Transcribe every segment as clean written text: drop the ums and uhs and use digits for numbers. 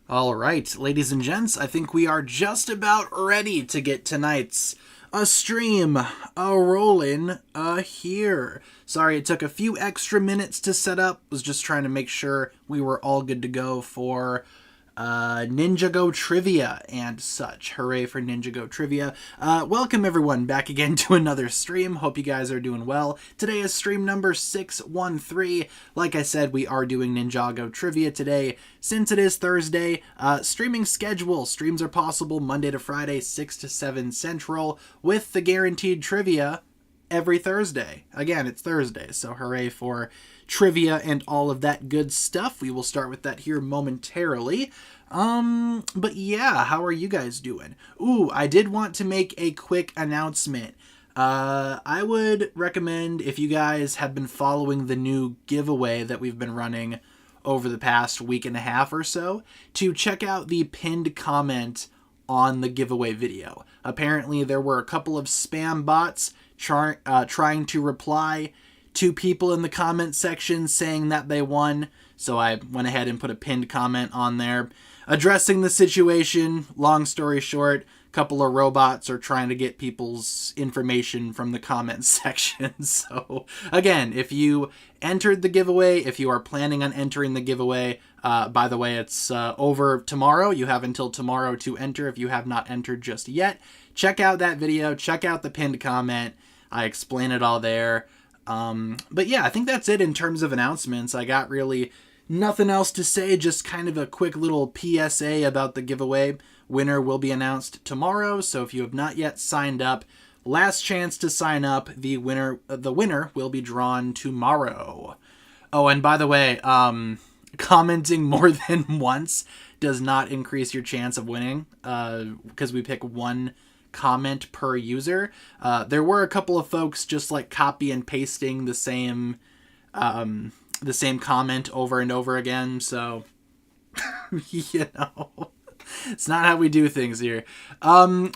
All right, ladies and gents, I think we are just about ready to get tonight's stream rolling here. Sorry, it took a few extra minutes to set up. Was just trying to make sure we were all good to go for Ninjago trivia and such. Hooray for Ninjago trivia. Welcome everyone back again to another stream. Hope you guys are doing well. Today is stream number 613. Like I said, we are doing Ninjago trivia today. Since it is Thursday, streaming schedule. Streams are possible Monday to Friday, 6 to 7 Central, with the guaranteed trivia every Thursday. Again, it's Thursday, so hooray for trivia and all of that good stuff. We will start with that here momentarily. But yeah, how are you guys doing? Ooh, I did want to make a quick announcement. I would recommend, if you guys have been following the new giveaway that we've been running over the past week and a half or so, to check out the pinned comment on the giveaway video. Apparently there were a couple of spam bots trying to reply to people in the comment section saying that they won, so I went ahead and put a pinned comment on there addressing the situation. Long story short, a couple of robots are trying to get people's information from the comment section. So again, if you entered the giveaway, if you are planning on entering the giveaway, by the way, it's over tomorrow. You have until tomorrow to enter if you have not entered just yet. Check out that video, check out the pinned comment. I explain it all there. But yeah, I think that's it in terms of announcements. I got really nothing else to say, just kind of a quick little PSA about the giveaway. Winner will be announced tomorrow, so if you have not yet signed up, last chance to sign up. The winner will be drawn tomorrow. Oh, and by the way, commenting more than once does not increase your chance of winning, because we pick one comment per user. There were a couple of folks just like copy and pasting the same comment over and over again, so you know, it's not how we do things here.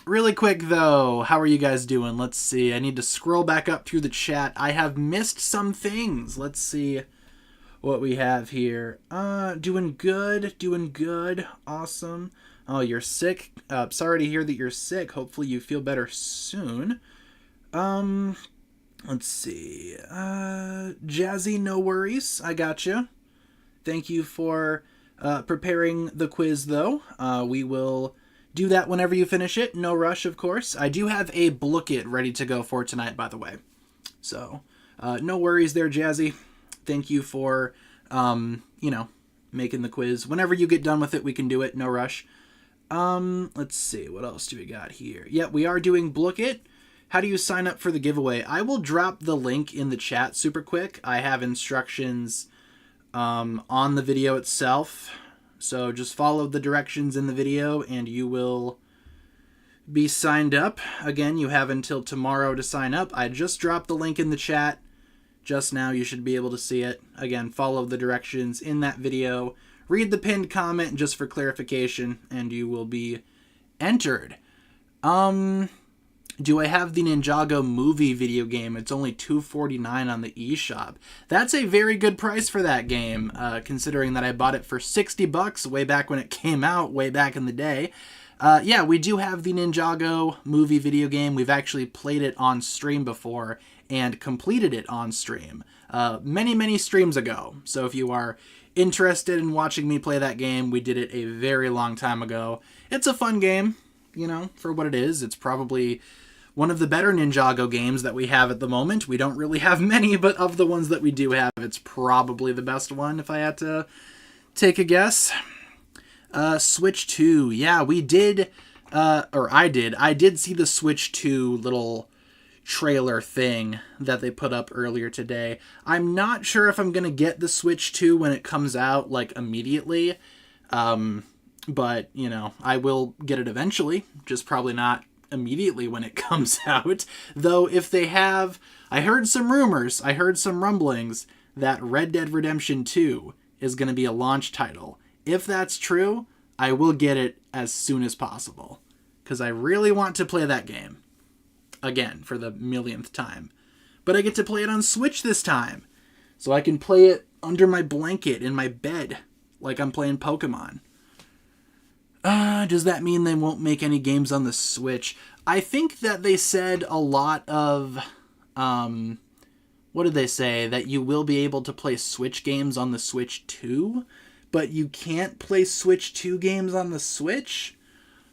Really quick though, how are you guys doing? Let's see. I need to scroll back up through the chat. I have missed some things. Let's see what we have here. Doing good. Awesome. Oh, you're sick. Sorry to hear that you're sick. Hopefully you feel better soon. Let's see. Jazzy, no worries. I gotcha. Thank you for preparing the quiz, though. We will do that whenever you finish it. No rush, of course. I do have a Blookit ready to go for tonight, by the way. So, no worries there, Jazzy. Thank you for, making the quiz. Whenever you get done with it, we can do it. No rush. Let's see. What else do we got here? Yeah, we are doing Blookit. How do you sign up for the giveaway? I will drop the link in the chat super quick. I have instructions on the video itself. So just follow the directions in the video and you will be signed up. Again, you have until tomorrow to sign up. I just dropped the link in the chat just now. You should be able to see it. Again, follow the directions in that video. Read the pinned comment just for clarification, and you will be entered. Do I have the Ninjago movie video game? It's only $2.49 on the eShop. That's a very good price for that game, considering that I bought it for $60 way back when it came out, way back in the day. Yeah, we do have the Ninjago movie video game. We've actually played it on stream before and completed it on stream many streams ago. So if you are interested in watching me play that game, we did it a very long time ago. It's a fun game, for what it is. It's probably one of the better Ninjago games that we have at the moment. We don't really have many, but of the ones that we do have, it's probably the best one if I had to take a guess. Switch 2. Yeah, we did, I did see the Switch 2 little trailer thing that they put up earlier today. I'm not sure if I'm gonna get the Switch 2 when it comes out, like, immediately. But, I will get it eventually, just probably not immediately when it comes out. Though, if they have... I heard some rumors, I heard some rumblings that Red Dead Redemption 2 is gonna be a launch title. If that's true, I will get it as soon as possible, because I really want to play that game. Again, for the millionth time. But I get to play it on Switch this time. So I can play it under my blanket in my bed, like I'm playing Pokemon. Does that mean they won't make any games on the Switch? I think that they said a lot of, what did they say? That you will be able to play Switch games on the Switch 2, but you can't play Switch 2 games on the Switch?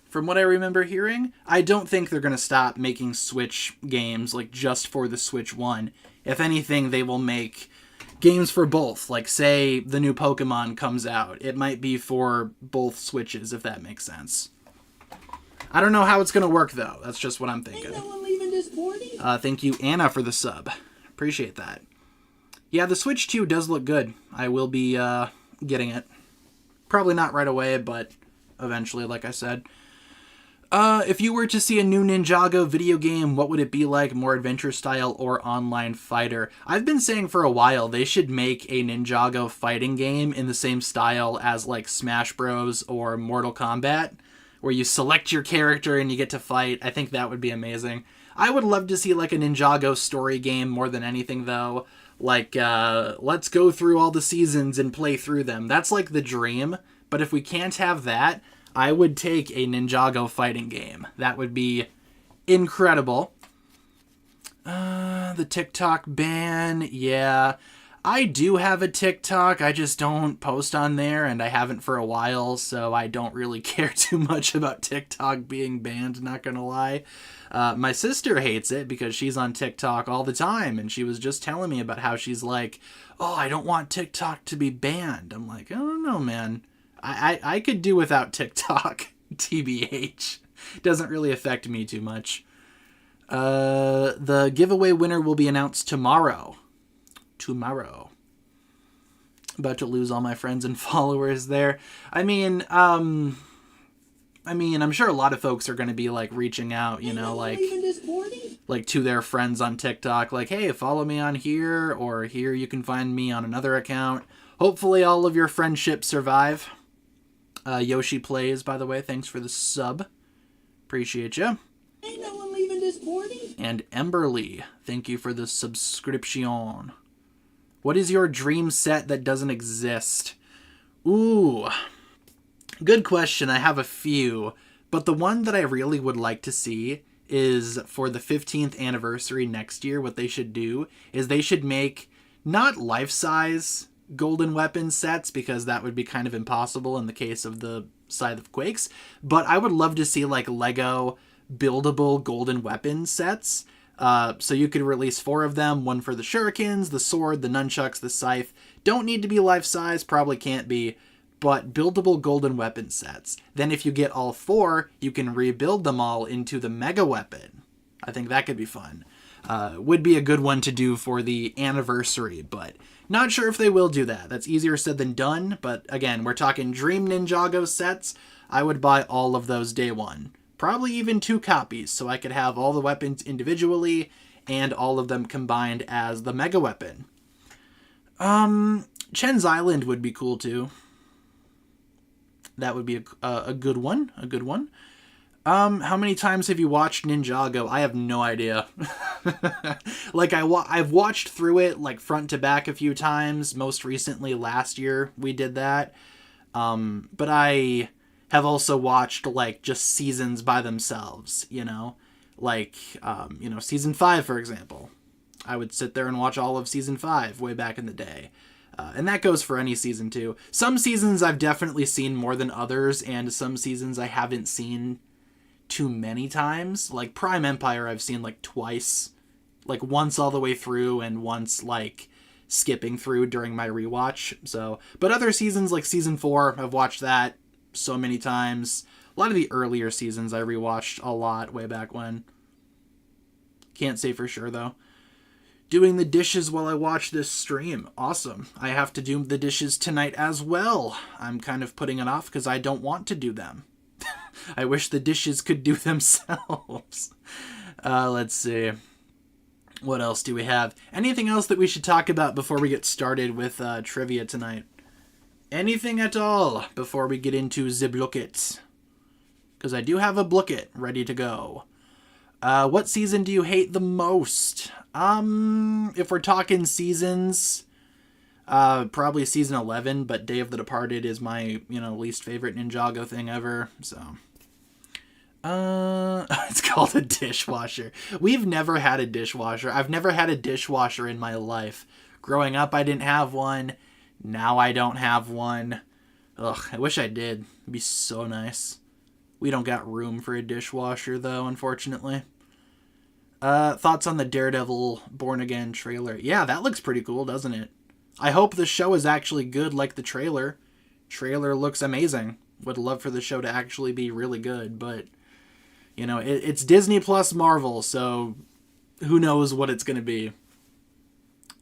From what I remember hearing, I don't think they're going to stop making Switch games, like, just for the Switch 1. If anything, they will make games for both. Like, say the new Pokemon comes out. It might be for both Switches, if that makes sense. I don't know how it's going to work, though. That's just what I'm thinking. Ain't no one leaving this party. Thank you, Anna, for the sub. Appreciate that. Yeah, the Switch 2 does look good. I will be getting it. Probably not right away, but eventually, like I said. If you were to see a new Ninjago video game, what would it be like? More adventure style or online fighter? I've been saying for a while they should make a Ninjago fighting game in the same style as like Smash Bros. Or Mortal Kombat, where you select your character and you get to fight. I think that would be amazing. I would love to see like a Ninjago story game more than anything, though. Like, let's go through all the seasons and play through them. That's like the dream. But if we can't have that, I would take a Ninjago fighting game. That would be incredible. The TikTok ban, yeah. I do have a TikTok, I just don't post on there, and I haven't for a while, so I don't really care too much about TikTok being banned, not gonna lie. My sister hates it because she's on TikTok all the time, and she was just telling me about how she's like, oh, I don't want TikTok to be banned. I'm like, I don't know, man. I could do without TikTok, TBH. Doesn't really affect me too much. The giveaway winner will be announced tomorrow. About to lose all my friends and followers there. I mean, I'm sure a lot of folks are going to be like reaching out, you know, like to their friends on TikTok, like, hey, follow me on here, or here you can find me on another account. Hopefully all of your friendships survive. Yoshi Plays, by the way, thanks for the sub. Appreciate you. Ain't no one leaving this party. And Emberly, thank you for the subscription. What is your dream set that doesn't exist? Ooh, good question. I have a few, but the one that I really would like to see is for the 15th anniversary next year, what they should do is they should make not life-size golden weapon sets, because that would be kind of impossible in the case of the Scythe of Quakes, but I would love to see like Lego buildable golden weapon sets. So you could release 4 of them, one for the shurikens, the sword, the nunchucks, the scythe. Don't need to be life-size, probably can't be, but buildable golden weapon sets. Then if you get all 4, you can rebuild them all into the mega weapon. I think that could be fun. Would be a good one to do for the anniversary, but not sure if they will do that. That's easier said than done, but again, we're talking Dream Ninjago sets. I would buy all of those day one. Probably even 2 copies, so I could have all the weapons individually and all of them combined as the mega weapon. Chen's Island would be cool too. That would be a good one. A good one. How many times have you watched Ninjago? I have no idea. Like, I've watched through it, like, front to back a few times. Most recently, last year, we did that. But I have also watched, like, just seasons by themselves, you know? Like, season 5, for example. I would sit there and watch all of season 5 way back in the day. And that goes for any season, too. Some seasons I've definitely seen more than others, and some seasons I haven't seen too many times. Like Prime Empire I've seen like twice, like once all the way through and once like skipping through during my rewatch. So, but other seasons like season 4, I've watched that so many times. A lot of the earlier seasons I rewatched a lot way back when. Can't say for sure though. Doing the dishes while I watch this stream. Awesome. I have to do the dishes tonight as well. I'm kind of putting it off because I don't want to do them. I wish the dishes could do themselves. Let's see. What else do we have? Anything else that we should talk about before we get started with trivia tonight? Anything at all before we get into the Blookit? Because I do have a Blookit ready to go. What season do you hate the most? If we're talking seasons, Probably season 11, but Day of the Departed is my, least favorite Ninjago thing ever, so. It's called a dishwasher. We've never had a dishwasher. I've never had a dishwasher in my life. Growing up, I didn't have one. Now I don't have one. Ugh, I wish I did. It'd be so nice. We don't got room for a dishwasher, though, unfortunately. Thoughts on the Daredevil Born Again trailer? Yeah, that looks pretty cool, doesn't it? I hope the show is actually good like the trailer. Trailer looks amazing. Would love for the show to actually be really good, but, it's Disney plus Marvel, so who knows what it's going to be.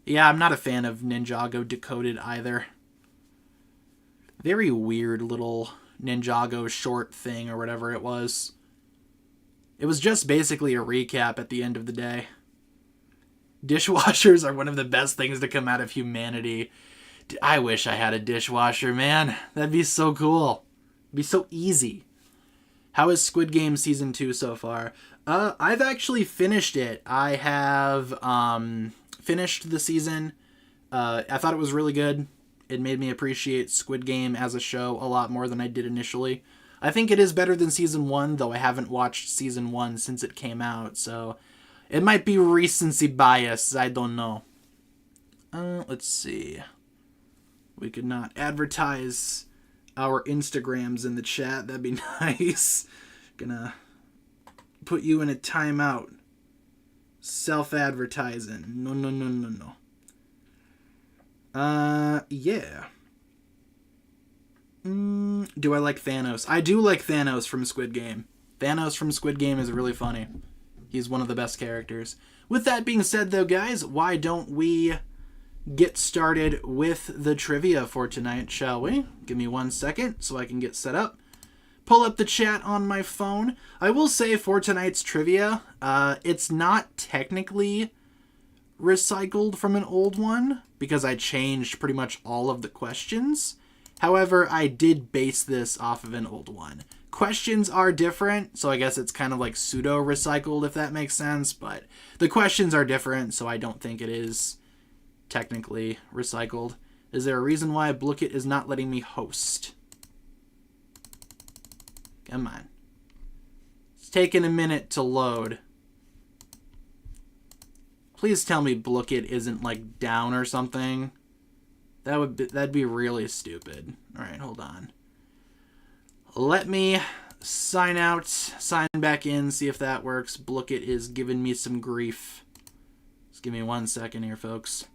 Yeah, I'm not a fan of Ninjago Decoded either. Very weird little Ninjago short thing or whatever it was. It was just basically a recap at the end of the day. Dishwashers are one of the best things to come out of humanity. I wish I had a dishwasher, man. That'd be so cool. It'd be so easy. How is Squid Game Season 2 so far? I've actually finished it. I have finished the season. I thought it was really good. It made me appreciate Squid Game as a show a lot more than I did initially. I think it is better than Season 1, though I haven't watched Season 1 since it came out, so it might be recency bias. I don't know. Let's see. We could not advertise our Instagrams in the chat. That'd be nice. Gonna put you in a timeout. Self-advertising. No. Yeah. Do I like Thanos? I do like Thanos from Squid Game. Thanos from Squid Game is really funny. He's one of the best characters. With that being said, though, guys, why don't we get started with the trivia for tonight, shall we? Give me 1 second so I can get set up. Pull up the chat on my phone. I will say for tonight's trivia, it's not technically recycled from an old one because I changed pretty much all of the questions. However, I did base this off of an old one. Questions are different, so I guess it's kind of like pseudo-recycled, if that makes sense, but the questions are different, so I don't think it is technically recycled. Is there a reason why Blookit is not letting me host? Come on. It's taking a minute to load. Please tell me Blookit isn't, like, down or something. That'd be really stupid. Alright, hold on. Let me sign out, sign back in, see if that works. Blookit is giving me some grief. Just give me 1 second here, folks.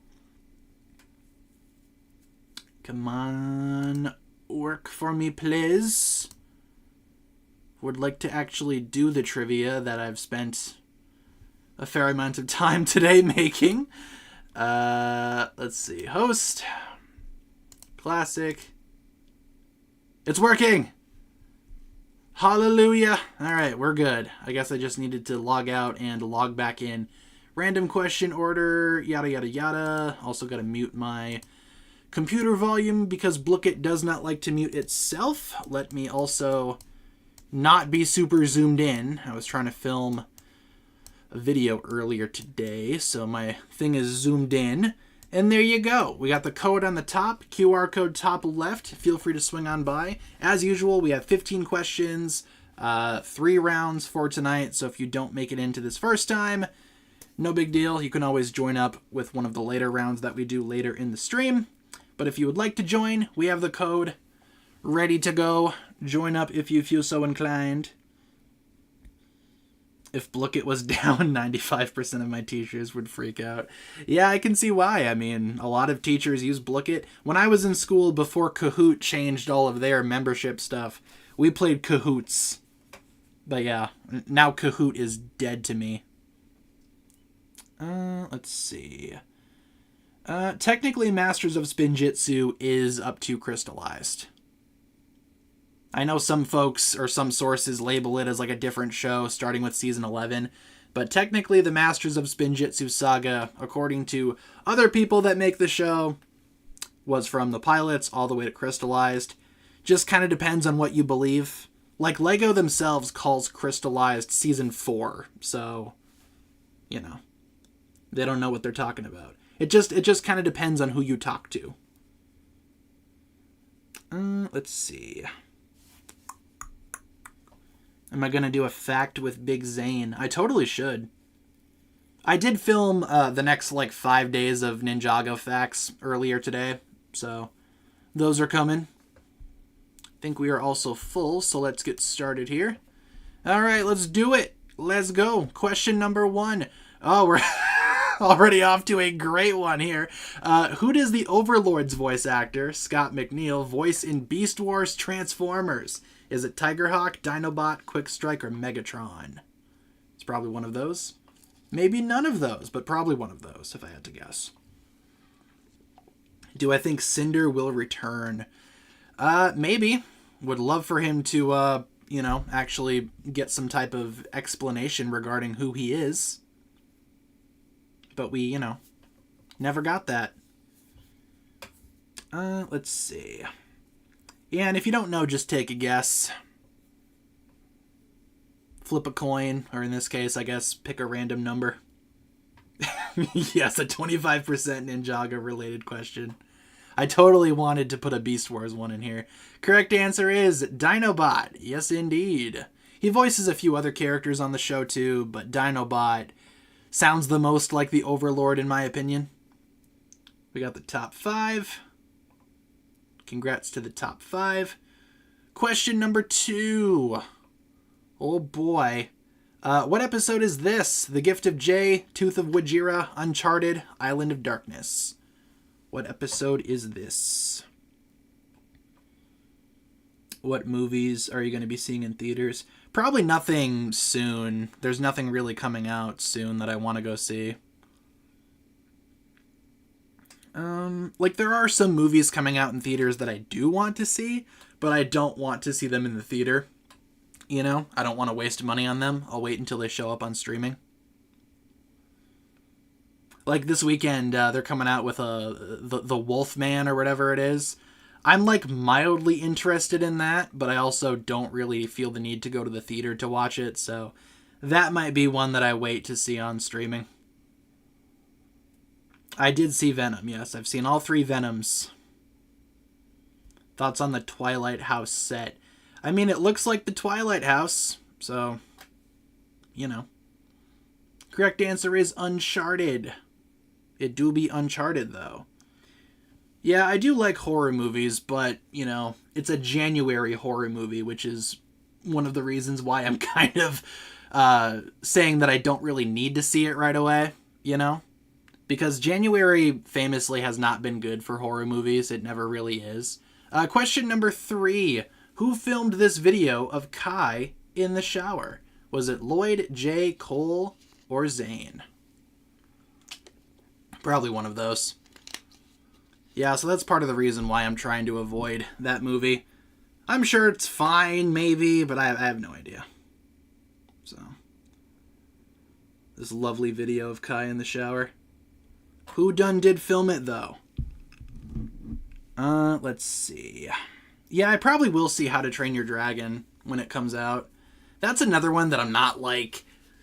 Come on, work for me, please. Would like to actually do the trivia that I've spent a fair amount of time today making. Let's see. Host. Classic. It's working! Hallelujah! Alright, we're good. I guess I just needed to log out and log back in. Random question order, yada yada yada. Also gotta mute my computer volume because Blookit does not like to mute itself. Let me also not be super zoomed in. I was trying to film a video earlier today, so my thing is zoomed in. And there you go. We got the code on the top, QR code top left. Feel free to swing on by. As usual, we have 15 questions, 3 rounds for tonight. So if you don't make it into this first time, no big deal. You can always join up with one of the later rounds that we do later in the stream. But if you would like to join, we have the code ready to go. Join up if you feel so inclined. If Blookit was down, 95% of my teachers would freak out. Yeah, I can see why. I mean, a lot of teachers use Blookit. When I was in school, before Kahoot changed all of their membership stuff, we played Kahoots. But yeah, now Kahoot is dead to me. Let's see. Technically, Masters of Spinjitzu is up to Crystallized. I know some folks or some sources label it as like a different show starting with season 11, but technically the Masters of Spinjitzu saga, according to other people that make the show, was from the pilots all the way to Crystallized. Just kind of depends on what you believe. Like LEGO themselves calls Crystallized season 4, so, they don't know what they're talking about. It just kind of depends on who you talk to. Let's see. Am I going to do a fact with Big Zane? I totally should. I did film the next, 5 days of Ninjago facts earlier today, so those are coming. I think we are also full, so let's get started here. All right, let's do it. Let's go. Question number 1. Oh, we're already off to a great one here. Who does the Overlord's voice actor, Scott McNeil, voice in Beast Wars Transformers? Is it Tigerhawk, Dinobot, Quickstrike, or Megatron? It's probably one of those. Maybe none of those, but probably one of those, if I had to guess. Do I think Cinder will return? Maybe. Would love for him to, actually get some type of explanation regarding who he is. But we, never got that. Let's see. Yeah, and if you don't know, just take a guess. Flip a coin, or in this case, I guess, pick a random number. Yes, a 25% Ninjago-related question. I totally wanted to put a Beast Wars one in here. Correct answer is Dinobot. Yes, indeed. He voices a few other characters on the show, too, but Dinobot sounds the most like the Overlord, in my opinion. We got the top 5. Congrats to the top 5. Question number 2. Oh boy. What episode is this? The Gift of Jay, Tooth of Wajira, Uncharted, Island of Darkness. What episode is this? What movies are you going to be seeing in theaters? Probably nothing soon. There's nothing really coming out soon that I want to go see. There are some movies coming out in theaters that I do want to see, but I don't want to see them in the theater. I don't want to waste money on them. I'll wait until they show up on streaming. This weekend, they're coming out with the Wolfman or whatever it is. I'm mildly interested in that, but I also don't really feel the need to go to the theater to watch it, so that might be one that I wait to see on streaming. I did see Venom, yes. I've seen all 3 Venoms. Thoughts on the Twilight House set? I mean, it looks like the Twilight House, so, Correct answer is Uncharted. It do be Uncharted, though. Yeah, I do like horror movies, but, it's a January horror movie, which is one of the reasons why I'm kind of saying that I don't really need to see it right away, Because January famously has not been good for horror movies. It never really is. Question number 3. Who filmed this video of Kai in the shower? Was it Lloyd, Jay, Cole, or Zane? Probably one of those. Yeah, so that's part of the reason why I'm trying to avoid that movie. I'm sure it's fine, maybe, but I have no idea. So, this lovely video of Kai in the shower. Who did film it, though? Let's see. Yeah, I probably will see How to Train Your Dragon when it comes out. That's another one that I'm not,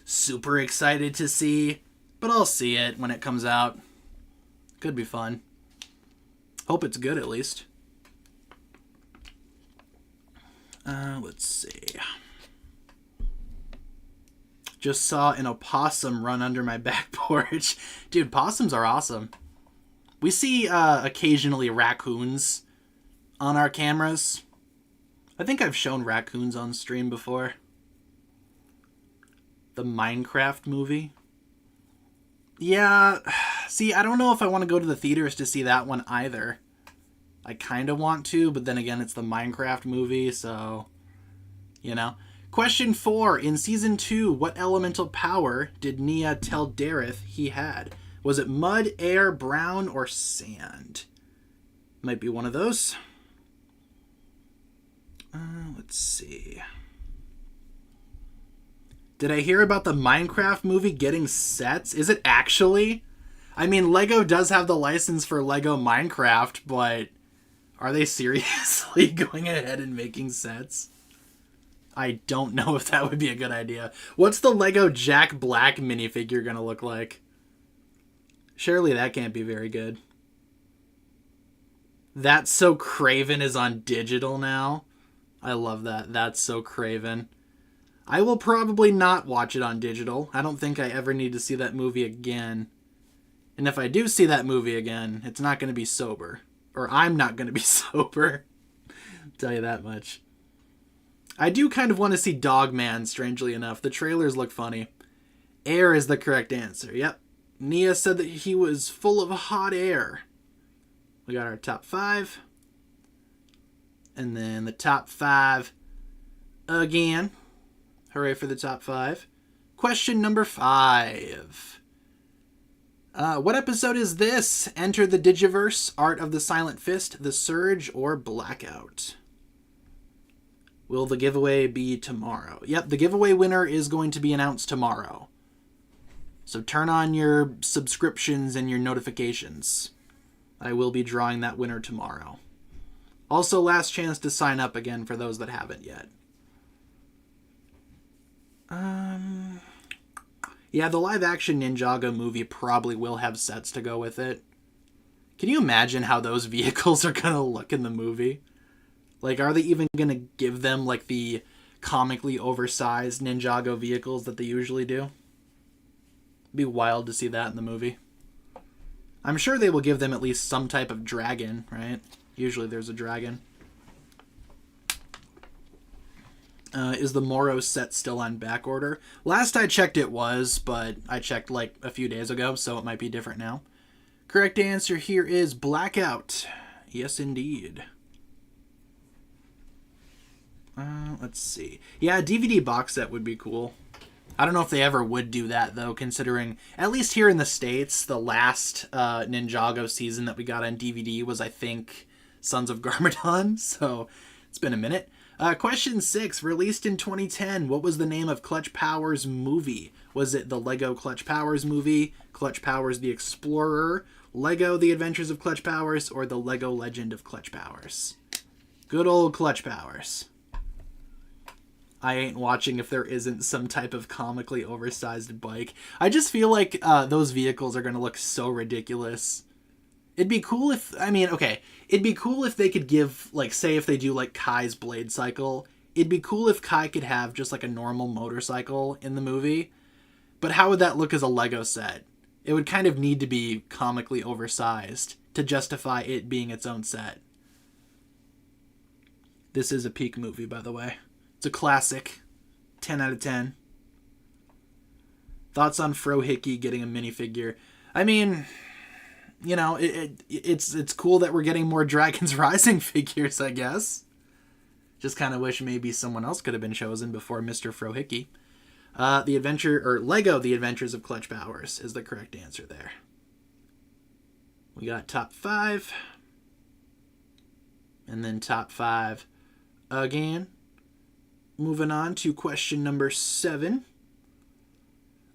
super excited to see, but I'll see it when it comes out. Could be fun. Hope it's good, at least. Let's see. Just saw an opossum run under my back porch. Dude, possums are awesome. We see occasionally raccoons on our cameras. I think I've shown raccoons on stream before. The Minecraft movie. Yeah, see, I don't know if I want to go to the theaters to see that one either. I kind of want to, but then again, it's the Minecraft movie, so, Question 4. In Season 2, what elemental power did Nia tell Dareth he had? Was it mud, air, brown, or sand? Might be one of those. Let's see. Did I hear about the Minecraft movie getting sets? Is it actually? I mean, Lego does have the license for Lego Minecraft, but are they seriously going ahead and making sets? I don't know if that would be a good idea. What's the Lego Jack Black minifigure gonna look like? Surely that can't be very good. That's So Craven is on digital now. I love that. That's So Craven. I will probably not watch it on digital. I don't think I ever need to see that movie again. And if I do see that movie again, it's not going to be sober. Or I'm not going to be sober. I'll tell you that much. I do kind of want to see Dogman, strangely enough. The trailers look funny. Air is the correct answer. Yep. Nia said that he was full of hot air. We got our top 5. And then the top 5 again. Hooray for the top 5. Question number 5. What episode is this? Enter the Digiverse, Art of the Silent Fist, The Surge, or Blackout? Will the giveaway be tomorrow? Yep, the giveaway winner is going to be announced tomorrow. So turn on your subscriptions and your notifications. I will be drawing that winner tomorrow. Also, last chance to sign up again for those that haven't yet. Yeah, the live-action Ninjago movie probably will have sets to go with it. Can you imagine how those vehicles are going to look in the movie? Like, are they even going to give them, like, the comically oversized Ninjago vehicles that they usually do? It'd be wild to see that in the movie. I'm sure they will give them at least some type of dragon, right? Usually there's a dragon. Is the Moro set still on back order? Last I checked it was, but I checked like a few days ago, so it might be different now. Correct answer here is Blackout. Yes, indeed. Let's see. Yeah, a DVD box set would be cool. I don't know if they ever would do that, though, considering, at least here in the States, the last Ninjago season that we got on DVD was, I think, Sons of Garmadon, so it's been a minute. Question 6, released in 2010, what was the name of Clutch Powers movie? Was it the Lego Clutch Powers movie, Clutch Powers the Explorer, Lego The Adventures of Clutch Powers, or the Lego Legend of Clutch Powers? Good old Clutch Powers. I ain't watching if there isn't some type of comically oversized bike. I just feel like those vehicles are going to look so ridiculous. It'd be cool if, it'd be cool if they could give, like, say if they do, like, Kai's Blade Cycle. It'd be cool if Kai could have just, like, a normal motorcycle in the movie. But how would that look as a Lego set? It would kind of need to be comically oversized to justify it being its own set. This is a peak movie, by the way. It's a classic. 10 out of 10. Thoughts on Frohickey getting a minifigure? I mean, you know, it's cool that we're getting more Dragons Rising figures, I guess. Just kind of wish maybe someone else could have been chosen before Mr. Frohickey. Lego The Adventures of Clutch Powers is the correct answer there. We got top 5. And then top 5 again. Moving on to question number 7.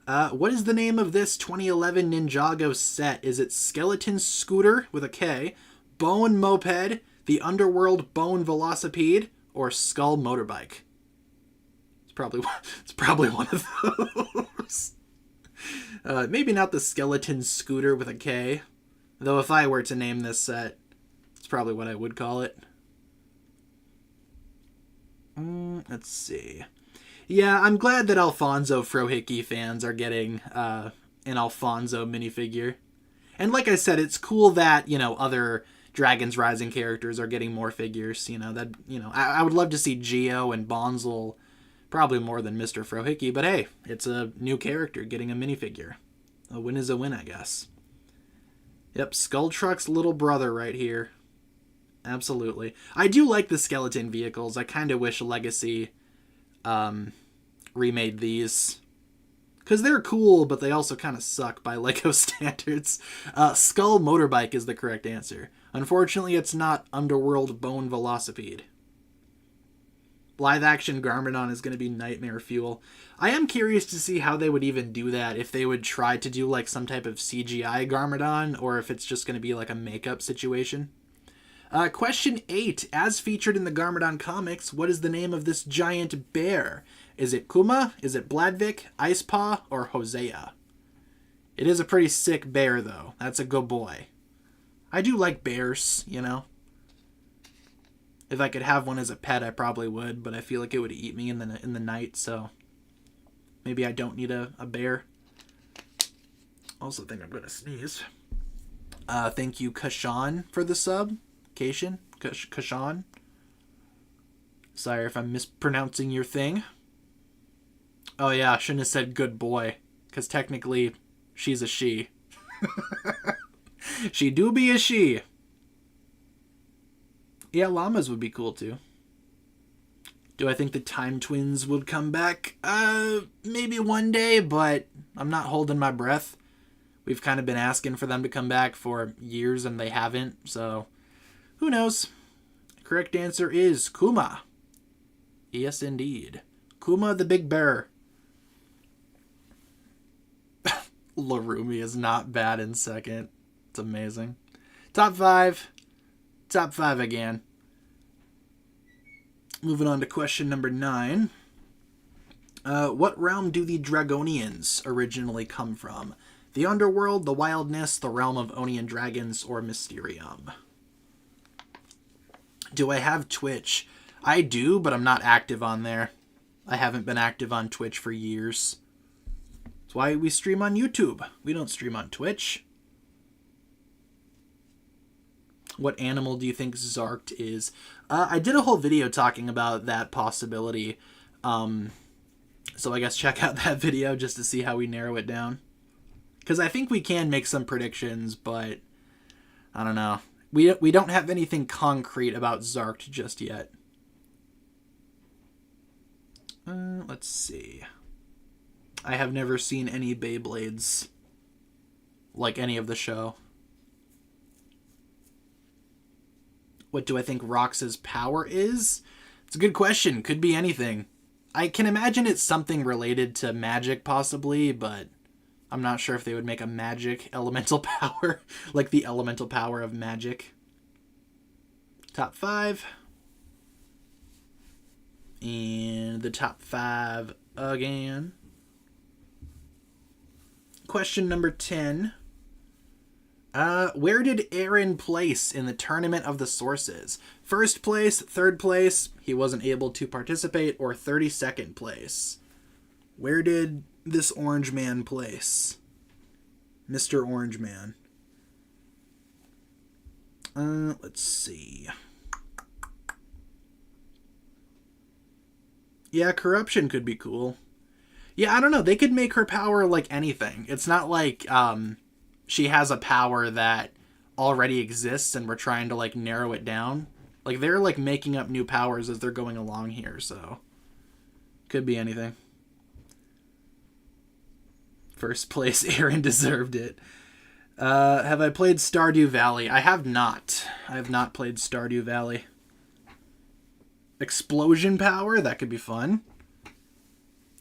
What is the name of this 2011 Ninjago set? Is it Skeleton Scooter with a K, Bone Moped, the Underworld Bone Velocipede, or Skull Motorbike? It's probably one of those. Maybe not the Skeleton Scooter with a K, though if I were to name this set, it's probably what I would call it. Let's see. Yeah, I'm glad that Alfonso Frohickey fans are getting an Alfonso minifigure. And like I said, it's cool that, you know, other Dragons Rising characters are getting more figures. You know, I would love to see Geo and Bonzel probably more than Mr. Frohickey, but hey, it's a new character getting a minifigure. A win is a win, I guess. Yep, Skull Truck's little brother right here. Absolutely. I do like the skeleton vehicles. I kind of wish Legacy remade these. Because they're cool, but they also kind of suck by Lego standards. Skull Motorbike is the correct answer. Unfortunately, it's not Underworld Bone Velocipede. Live-action Garmadon is going to be nightmare fuel. I am curious to see how they would even do that, if they would try to do like some type of CGI Garmadon, or if it's just going to be like a makeup situation. Question 8. As featured in the Garmadon comics, what is the name of this giant bear? Is it Kuma? Is it Bladvik, Icepaw, or Hosea? It is a pretty sick bear, though. That's a good boy. I do like bears, you know. If I could have one as a pet, I probably would, but I feel like it would eat me in the night, so maybe I don't need a bear. Also think I'm going to sneeze. Thank you, Kashan, for the sub. Kashan. Sorry if I'm mispronouncing your thing. Oh yeah, I shouldn't have said good boy, because technically she's a she. She do be a she. Yeah, llamas would be cool too. Do I think the Time Twins would come back? Maybe one day, but I'm not holding my breath. We've kind of been asking for them to come back for years and they haven't, so who knows? Correct answer is Kuma. Yes, indeed. Kuma the Big Bear. Larumi is not bad in second. It's amazing. Top 5. Top 5 again. Moving on to question number 9. What realm do the Dragonians originally come from? The Underworld, the Wildness, the realm of Oni dragons, or Mysterium? Do I have Twitch? I do, but I'm not active on there. I haven't been active on Twitch for years. That's why we stream on YouTube. We don't stream on Twitch. What animal do you think Zarked is? I did a whole video talking about that possibility. So I guess check out that video just to see how we narrow it down. Because I think we can make some predictions, but I don't know. We don't have anything concrete about Zarked just yet. Let's see. I have never seen any Beyblades like any of the show. What do I think Rox's power is? It's a good question. Could be anything. I can imagine it's something related to magic possibly, but I'm not sure if they would make a magic elemental power, like the elemental power of magic. Top 5. And the top 5 again. Question number 10. Where did Aaron place in the Tournament of the Sources? First place, third place, he wasn't able to participate, or 32nd place? Where did this orange man place? Mr. Orange Man. Let's see. Yeah, corruption could be cool. Yeah, I don't know. They could make her power like anything. It's not like she has a power that already exists and we're trying to like narrow it down. Like they're like making up new powers as they're going along here, so could be anything. First place, Aaron deserved it. Have I played Stardew Valley? I have not. I have not played Stardew Valley. Explosion power? That could be fun.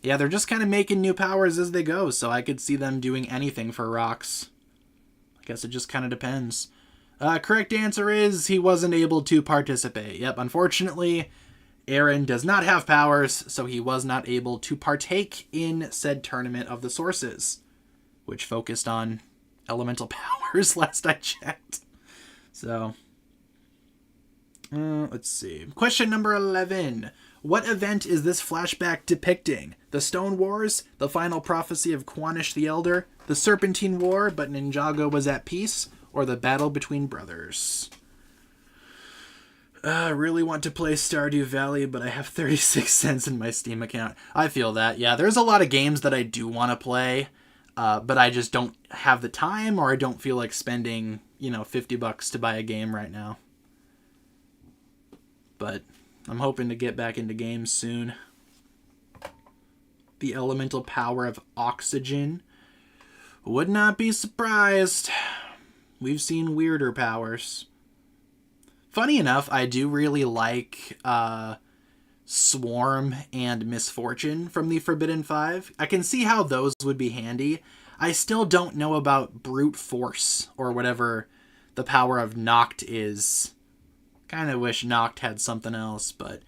Yeah, they're just kind of making new powers as they go, so I could see them doing anything for Rox. I guess it just kind of depends. Correct answer is he wasn't able to participate. Yep, unfortunately, Aaron does not have powers, so he was not able to partake in said Tournament of the Sources, which focused on elemental powers last I checked. So, let's see. Question number 11. What event is this flashback depicting? The Stone Wars, the final prophecy of Quanish the Elder, the Serpentine War, but Ninjago was at peace, or the battle between brothers? I really want to play Stardew Valley, but I have 36 cents in my Steam account. I feel that. Yeah, there's a lot of games that I do want to play, but I just don't have the time, or I don't feel like spending, $50 to buy a game right now. But I'm hoping to get back into games soon. The elemental power of oxygen. Would not be surprised. We've seen weirder powers. Funny enough, I do really like Swarm and Misfortune from the Forbidden Five. I can see how those would be handy. I still don't know about Brute Force, or whatever the power of Noct is. Kind of wish Noct had something else, but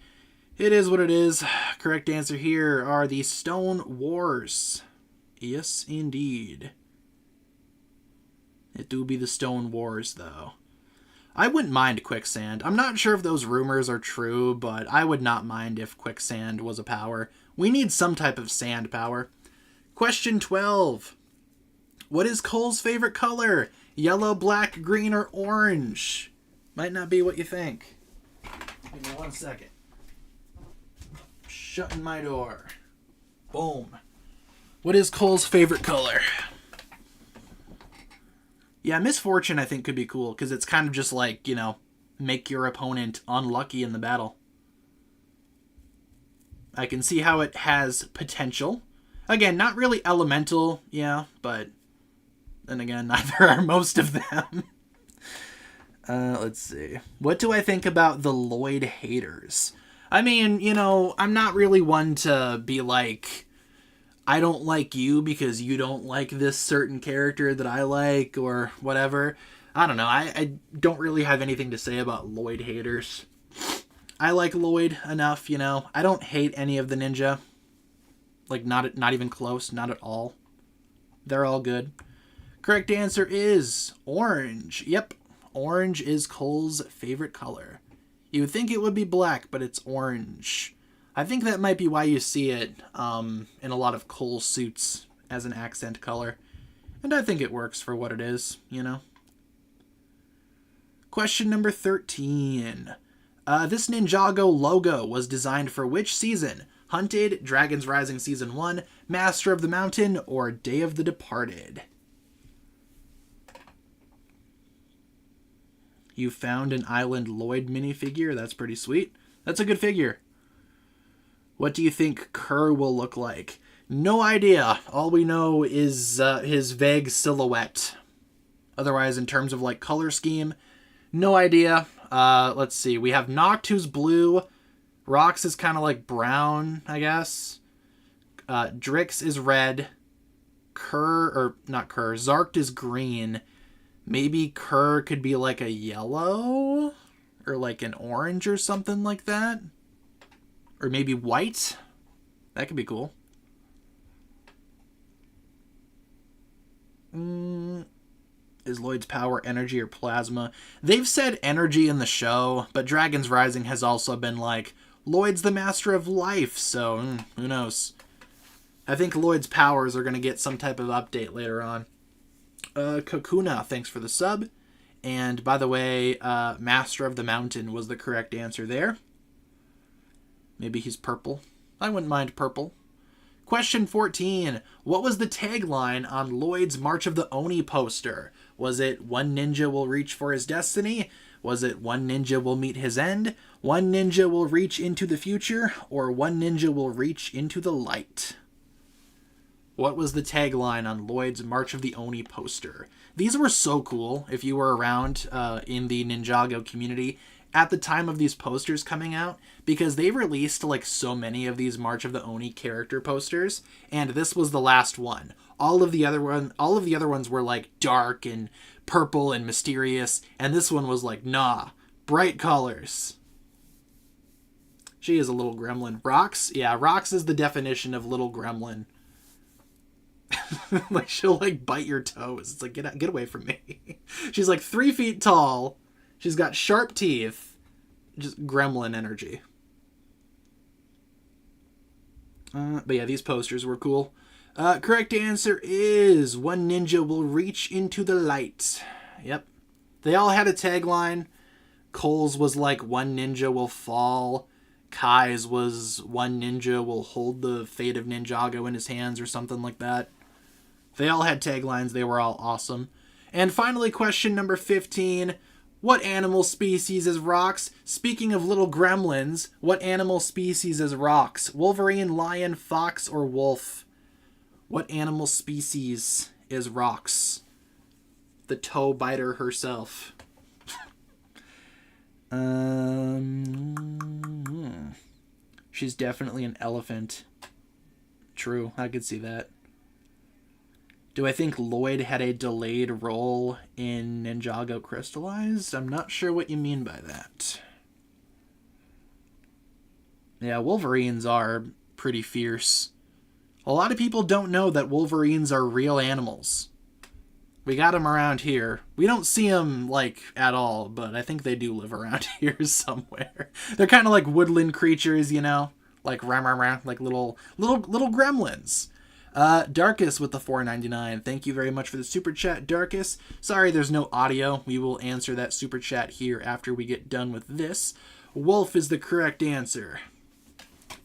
it is what it is. Correct answer here are the Stone Wars. Yes, indeed. It do be the Stone Wars, though. I wouldn't mind quicksand. I'm not sure if those rumors are true, but I would not mind if quicksand was a power. We need some type of sand power. Question 12. What is Cole's favorite color? Yellow, black, green, or orange? Might not be what you think. Give me 1 second. Shutting my door. Boom. What is Cole's favorite color? Yeah, Misfortune I think could be cool, because it's kind of just like, you know, make your opponent unlucky in the battle. I can see how it has potential. Again, not really elemental, yeah, but then again, neither are most of them. Let's see. What do I think about the Lloyd haters? I mean, you know, I'm not really one to be like, I don't like you because you don't like this certain character that I like or whatever. I don't know. I don't really have anything to say about Lloyd haters. I like Lloyd enough, you know. I don't hate any of the ninja. Like, not even close. Not at all. They're all good. Correct answer is orange. Yep. Orange is Cole's favorite color. You would think it would be black, but it's orange. I think that might be why you see it in a lot of Cole suits as an accent color. And I think it works for what it is, you know. Question number 13. This Ninjago logo was designed for which season? Hunted, Dragons Rising Season 1, Master of the Mountain, or Day of the Departed? You found an Island Lloyd minifigure. That's pretty sweet. That's a good figure. What do you think Kerr will look like? No idea. All we know is his vague silhouette. Otherwise, in terms of like color scheme, no idea. Let's see. We have Noct, who's blue. Rox is kind of like brown, I guess. Drix is red. Zarkt is green. Maybe Kerr could be like a yellow? Or like an orange or something like that? Or maybe white? That could be cool. Is Lloyd's power energy or plasma? They've said energy in the show, but Dragons Rising has also been like, Lloyd's the master of life, so who knows? I think Lloyd's powers are going to get some type of update later on. Kokuna, thanks for the sub. And by the way, Master of the Mountain was the correct answer there. Maybe he's purple. I wouldn't mind purple. Question 14. What was the tagline on Lloyd's March of the Oni poster? Was it one ninja will reach for his destiny? Was it one ninja will meet his end? One ninja will reach into the future? Or one ninja will reach into the light? What was the tagline on Lloyd's March of the Oni poster? These were so cool if you were around in the Ninjago community at the time of these posters coming out, because they released like so many of these March of the Oni character posters, and this was the last one. All of the other ones were like dark and purple and mysterious, and this one was like, nah, bright colors. She is a little gremlin. Rox? Yeah, Rox is the definition of little gremlin. Like, she'll like bite your toes. It's like, get away from me. She's like 3 feet tall. She's got sharp teeth. Just gremlin energy. But yeah, these posters were cool. Correct answer is one ninja will reach into the light. Yep. They all had a tagline. Cole's was like one ninja will fall. Kai's was one ninja will hold the fate of Ninjago in his hands or something like that. They all had taglines. They were all awesome. And finally, question number 15. What animal species is Rox? Speaking of little gremlins, what animal species is Rox? Wolverine, lion, fox, or wolf? What animal species is Rox? The toe biter herself. She's definitely an elephant. True, I could see that. Do I think Lloyd had a delayed role in Ninjago Crystallized? I'm not sure what you mean by that. Yeah, Wolverines are pretty fierce. A lot of people don't know that Wolverines are real animals. We got them around here. We don't see them, like, at all, but I think they do live around here somewhere. They're kind of like woodland creatures, you know? Like, like little gremlins. Darkus with the $4.99. Thank you very much for the super chat, Darkus. Sorry there's no audio. We will answer that super chat here after we get done with this. Wolf is the correct answer.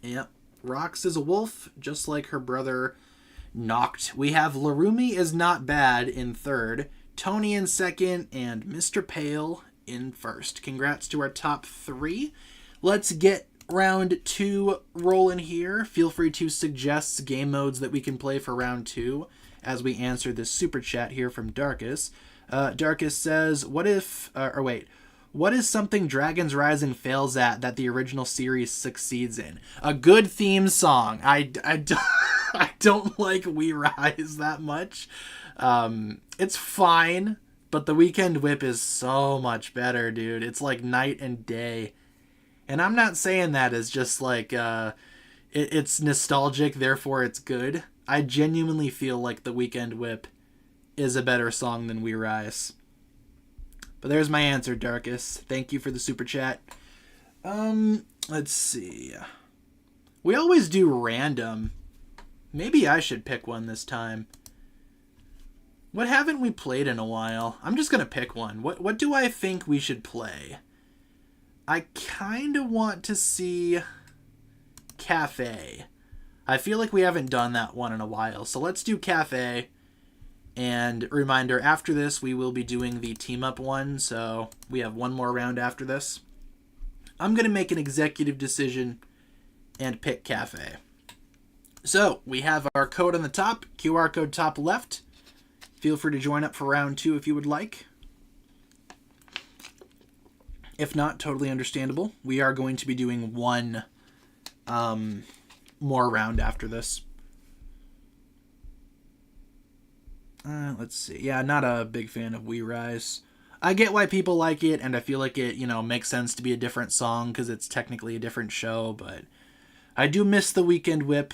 Yep. Rox is a wolf, just like her brother Noct. We have Larumi is not bad in third, Tony in second, and Mr. Pale in first. Congrats to our top three. Let's get round 2 rolling here. Feel free to suggest game modes that we can play for round 2 as we answer this super chat here from Darkus. Darkus says, what is something Dragon's Rising fails at that the original series succeeds in? A good theme song. I don't like We Rise that much. It's fine, but the Weekend Whip is so much better, dude. It's like night and day. And I'm not saying that as just like, it's nostalgic, therefore it's good. I genuinely feel like the Weekend Whip is a better song than We Rise. But there's my answer, Darkus. Thank you for the super chat. Let's see. We always do random. Maybe I should pick one this time. What haven't we played in a while? I'm just going to pick one. What do I think we should play? I kind of want to see Cafe. I feel like we haven't done that one in a while. So let's do Cafe. And reminder, after this, we will be doing the team-up one. So we have one more round after this. I'm going to make an executive decision and pick Cafe. So, we have our code on the top, QR code top left. Feel free to join up for round 2 if you would like. If not, totally understandable. We are going to be doing one more round after this. Let's see. Yeah, not a big fan of We Rise. I get why people like it, and I feel like it, makes sense to be a different song because it's technically a different show, but I do miss the Weekend Whip.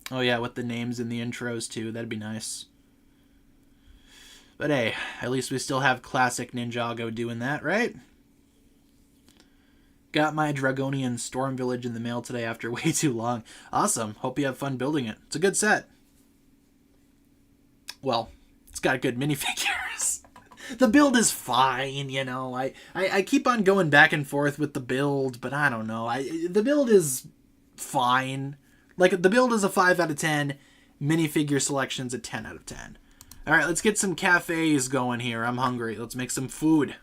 Oh yeah, with the names in the intros too. That'd be nice. But hey, at least we still have classic Ninjago doing that, right? Got my Dragonian Storm Village in the mail today after way too long. Awesome. Hope you have fun building it. It's a good set. Well, it's got good minifigures. The build is fine, I keep on going back and forth with the build, but I don't know. The build is fine. Like, the build is a 5 out of 10. Minifigure selection's a 10 out of 10. Alright, let's get some cafes going here. I'm hungry. Let's make some food.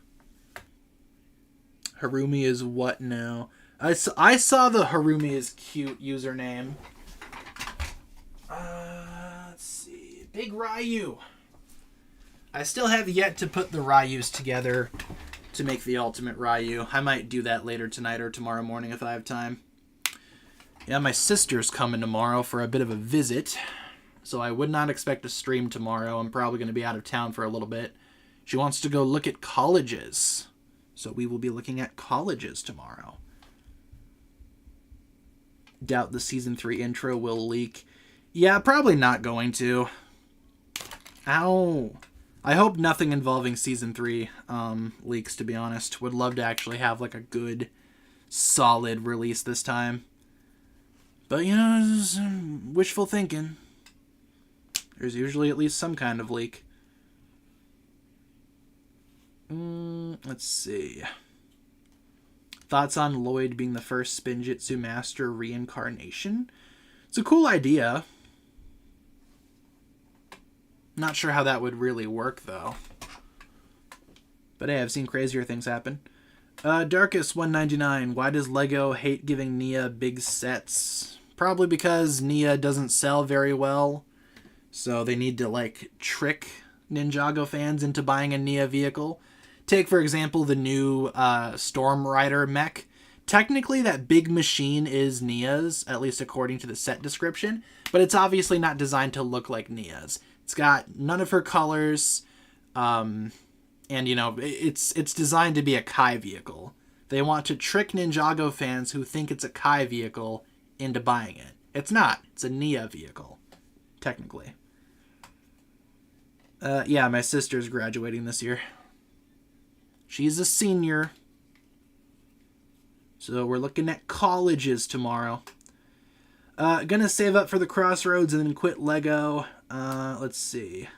Harumi is what now? I saw the Harumi is cute username. Let's see. Big Ryu. I still have yet to put the Ryus together to make the ultimate Ryu. I might do that later tonight or tomorrow morning if I have time. Yeah, my sister's coming tomorrow for a bit of a visit, so I would not expect a stream tomorrow. I'm probably going to be out of town for a little bit. She wants to go look at colleges, so we will be looking at colleges tomorrow. Doubt the Season 3 intro will leak. Yeah, probably not going to. Ow. I hope nothing involving Season 3 leaks, to be honest. Would love to actually have like a good, solid release this time. But, it's wishful thinking. There's usually at least some kind of leak. Let's see. Thoughts on Lloyd being the first Spinjitzu Master reincarnation? It's a cool idea. Not sure how that would really work, though. But hey, I've seen crazier things happen. Darkus199. Why does LEGO hate giving Nia big sets? Probably because Nia doesn't sell very well. So they need to, trick Ninjago fans into buying a Nia vehicle. Take, for example, the new Storm Rider mech. Technically, that big machine is Nia's, at least according to the set description. But it's obviously not designed to look like Nia's. It's got none of her colors. And, it's designed to be a Kai vehicle. They want to trick Ninjago fans who think it's a Kai vehicle into buying it. It's not. It's a Nia vehicle, technically. Yeah, my sister's graduating this year. She's a senior. So we're looking at colleges tomorrow. Gonna save up for the Crossroads and then quit Lego. Let's see.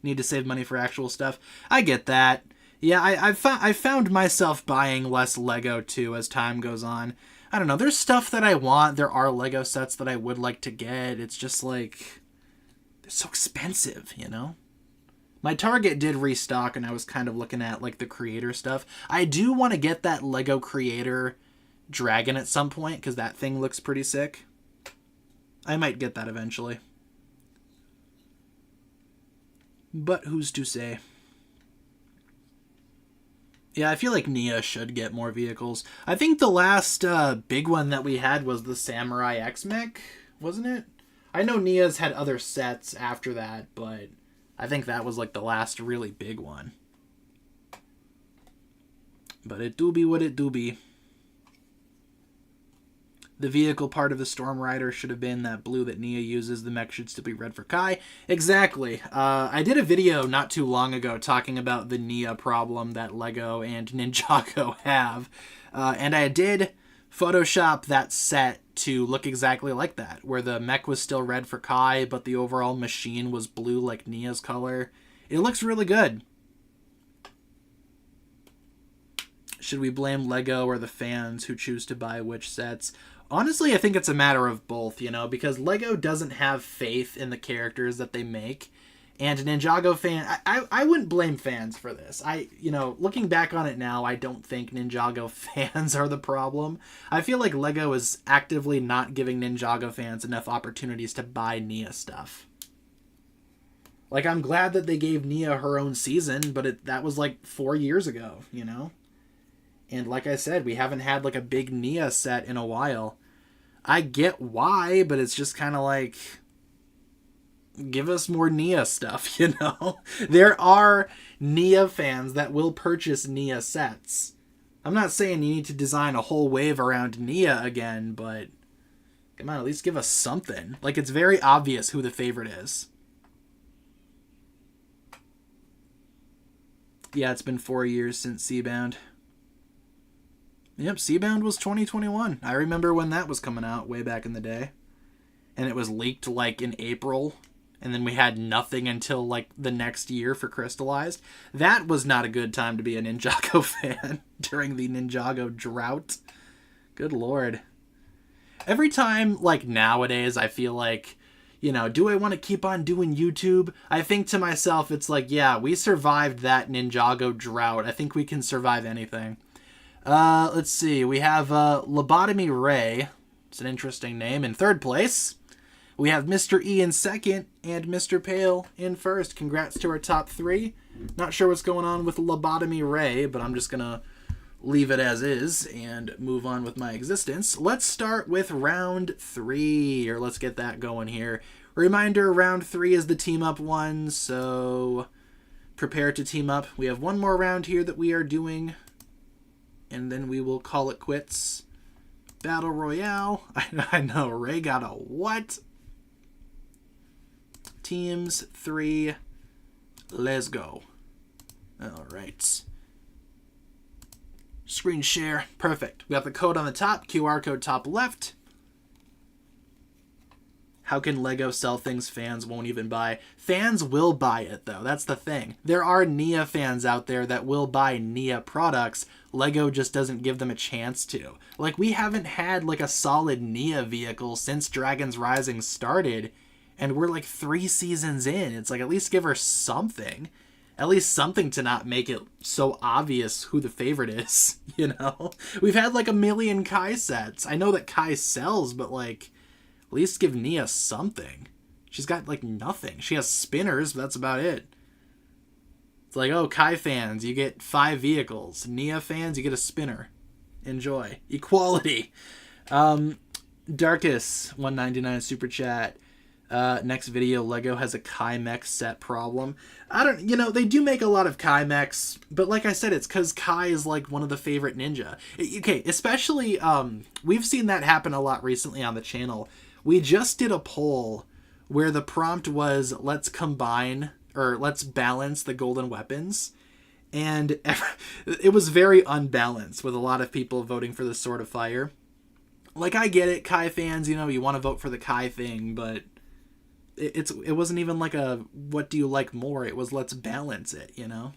Need to save money for actual stuff. I get that. Yeah, I found myself buying less Lego too as time goes on. I don't know. There's stuff that I want. There are Lego sets that I would like to get. It's just like, they're so expensive, you know? My Target did restock, and I was kind of looking at like the creator stuff. I do want to get that Lego creator dragon at some point because that thing looks pretty sick. I might get that eventually. But who's to say? Yeah, I feel like Nia should get more vehicles. I think the last big one that we had was the Samurai X-Mech, wasn't it? I know Nia's had other sets after that, but I think that was like the last really big one. But it do be what it do be. The vehicle part of the Storm Rider should have been that blue that Nia uses. The mech should still be red for Kai. Exactly. I did a video not too long ago talking about the Nia problem that Lego and Ninjago have. And I did Photoshop that set to look exactly like that, where the mech was still red for Kai, but the overall machine was blue like Nia's color. It looks really good. Should we blame Lego or the fans who choose to buy which sets? Honestly, I think it's a matter of both, you know, because Lego doesn't have faith in the characters that they make. And Ninjago I wouldn't blame fans for this. Looking back on it now, I don't think Ninjago fans are the problem. I feel like Lego is actively not giving Ninjago fans enough opportunities to buy Nia stuff. Like, I'm glad that they gave Nia her own season, but that was like 4 years ago, you know? And like I said, we haven't had like a big Nia set in a while. I get why, but it's just kind of like, give us more Nia stuff, you know? There are Nia fans that will purchase Nia sets. I'm not saying you need to design a whole wave around Nia again, but come on, at least give us something. Like, it's very obvious who the favorite is. Yeah, it's been 4 years since Seabound. Yep, Seabound was 2021. I remember when that was coming out way back in the day. And it was leaked like in April. And then we had nothing until like the next year for Crystallized. That was not a good time to be a Ninjago fan during the Ninjago drought. Good lord. Every time, like nowadays, I feel like, you know, do I want to keep on doing YouTube? I think to myself, it's like, yeah, we survived that Ninjago drought. I think we can survive anything. Let's see. We have Lobotomy Ray. It's an interesting name. In third place, we have Mr. E in second and Mr. Pale in first. Congrats to our top three. Not sure what's going on with Lobotomy Ray, but I'm just going to leave it as is and move on with my existence. Let's start with round 3, or let's get that going here. Reminder, round 3 is the team up one, so prepare to team up. We have one more round here that we are doing, and then we will call it quits. Battle Royale. I know, Ray got a what? Teams 3. Let's go. All right. Screen share. Perfect. We got the code on the top. QR code top left. How can Lego sell things fans won't even buy? Fans will buy it, though. That's the thing. There are Nia fans out there that will buy Nia products. Lego just doesn't give them a chance to. Like, we haven't had, like, a solid Nia vehicle since Dragon's Rising started, and we're, like, 3 seasons in. It's like, at least give her something. At least something to not make it so obvious who the favorite is, you know? We've had, like, 1 million Kai sets. I know that Kai sells, but, like, at least give Nia something. She's got, like, nothing. She has spinners, but that's about it. It's like, oh, Kai fans, you get 5 vehicles. Nia fans, you get a spinner. Enjoy. Equality. Darkus, 199 super chat. Next video, Lego has a Kai mech set problem. They do make a lot of Kai mechs, but like I said, it's because Kai is like one of the favorite ninja. Okay, especially, we've seen that happen a lot recently on the channel. We just did a poll where the prompt was, let's combine or let's balance the golden weapons. And it was very unbalanced with a lot of people voting for the Sword of Fire. Like, I get it, Kai fans, you know, you want to vote for the Kai thing, but it wasn't even like a what do you like more, it was let's balance it, you know?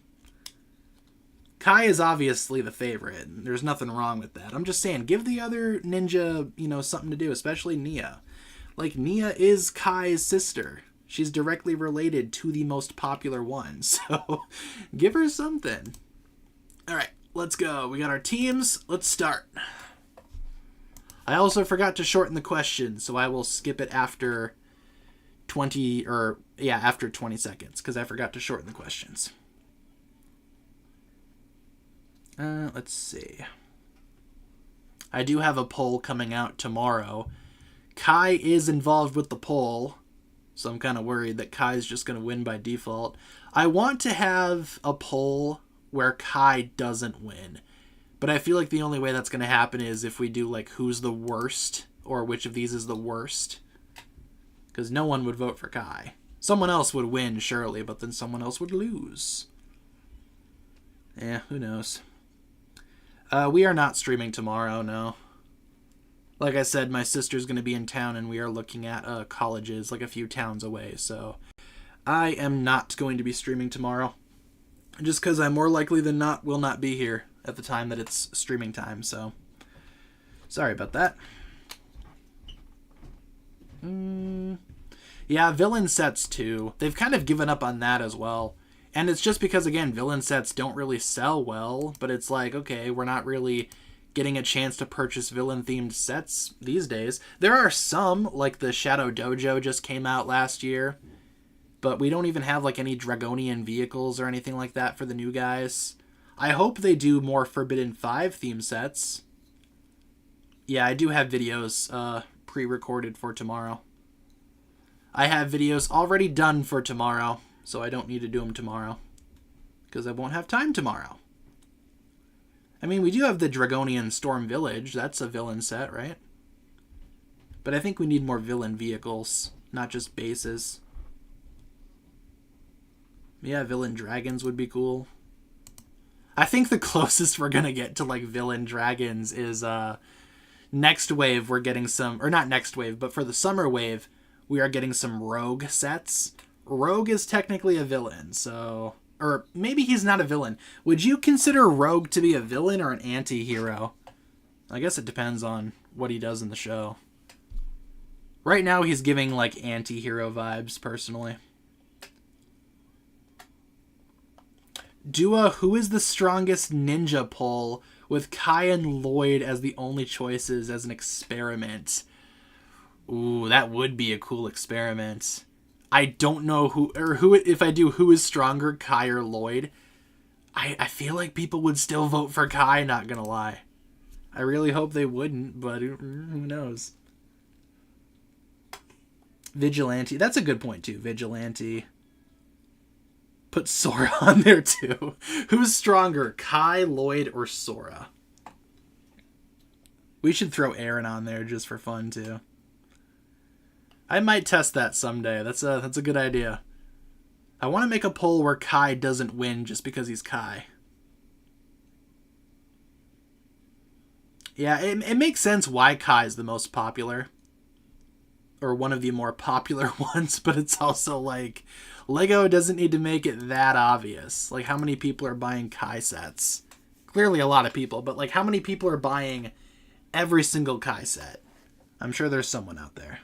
Kai is obviously the favorite, and there's nothing wrong with that. I'm just saying, give the other ninja, you know, something to do, especially Nia. Like, Nia is Kai's sister. She's directly related to the most popular one, so give her something. Alright, let's go. We got our teams. Let's start. I also forgot to shorten the question, so I will skip it after 20 seconds, because I forgot to shorten the questions. Let's see. I do have a poll coming out tomorrow. Kai is involved with the poll, so I'm kind of worried that Kai's just going to win by default. I want to have a poll where Kai doesn't win, but I feel like the only way that's going to happen is if we do, like, who's the worst, or which of these is the worst. Because no one would vote for Kai. Someone else would win, surely, but then someone else would lose. Yeah, who knows. We are not streaming tomorrow, no. Like I said, my sister's going to be in town, and we are looking at colleges, like a few towns away, so I am not going to be streaming tomorrow. Just because I more likely than not will not be here at the time that it's streaming time, so sorry about that. Yeah, villain sets too. They've kind of given up on that as well. And it's just because, again, villain sets don't really sell well, but it's like, okay, we're not really getting a chance to purchase villain-themed sets these days. There are some, like the Shadow Dojo just came out last year, but we don't even have, like, any Dragonian vehicles or anything like that for the new guys. I hope they do more Forbidden 5 theme sets. Yeah, I do have videos pre-recorded for tomorrow. I have videos already done for tomorrow, so I don't need to do them tomorrow, because I won't have time tomorrow. I mean, we do have the Dragonian Storm Village. That's a villain set, right? But I think we need more villain vehicles, not just bases. Yeah, villain dragons would be cool. I think the closest we're going to get to, like, villain dragons is next wave we're getting some, or not next wave, but for the summer wave, we are getting some rogue sets. Rogue is technically a villain, so... Or maybe he's not a villain. Would you consider Rogue to be a villain or an anti-hero? I guess it depends on what he does in the show. Right now he's giving, like, anti-hero vibes, personally. Do a Who is the Strongest Ninja poll with Kai and Lloyd as the only choices as an experiment. Ooh, that would be a cool experiment. I don't know who if I do who is stronger, Kai or Lloyd. I feel like people would still vote for Kai, not gonna lie. I really hope they wouldn't, but who knows. Vigilante, that's a good point too, Vigilante. Put Sora on there too. Who's stronger, Kai, Lloyd, or Sora? We should throw Aaron on there just for fun too. I might test that someday. That's a good idea. I want to make a poll where Kai doesn't win just because he's Kai. Yeah, it makes sense why Kai is the most popular. Or one of the more popular ones, but it's also like, Lego doesn't need to make it that obvious. Like, how many people are buying Kai sets? Clearly a lot of people, but like, how many people are buying every single Kai set? I'm sure there's someone out there.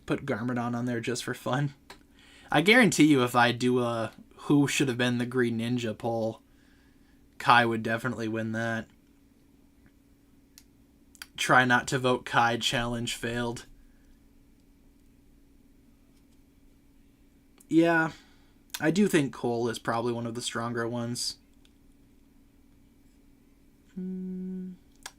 Put Garmadon on there just for fun. I guarantee you if I do a who should have been the Green Ninja poll, Kai would definitely win that. Try not to vote Kai challenge failed. Yeah, I do think Cole is probably one of the stronger ones.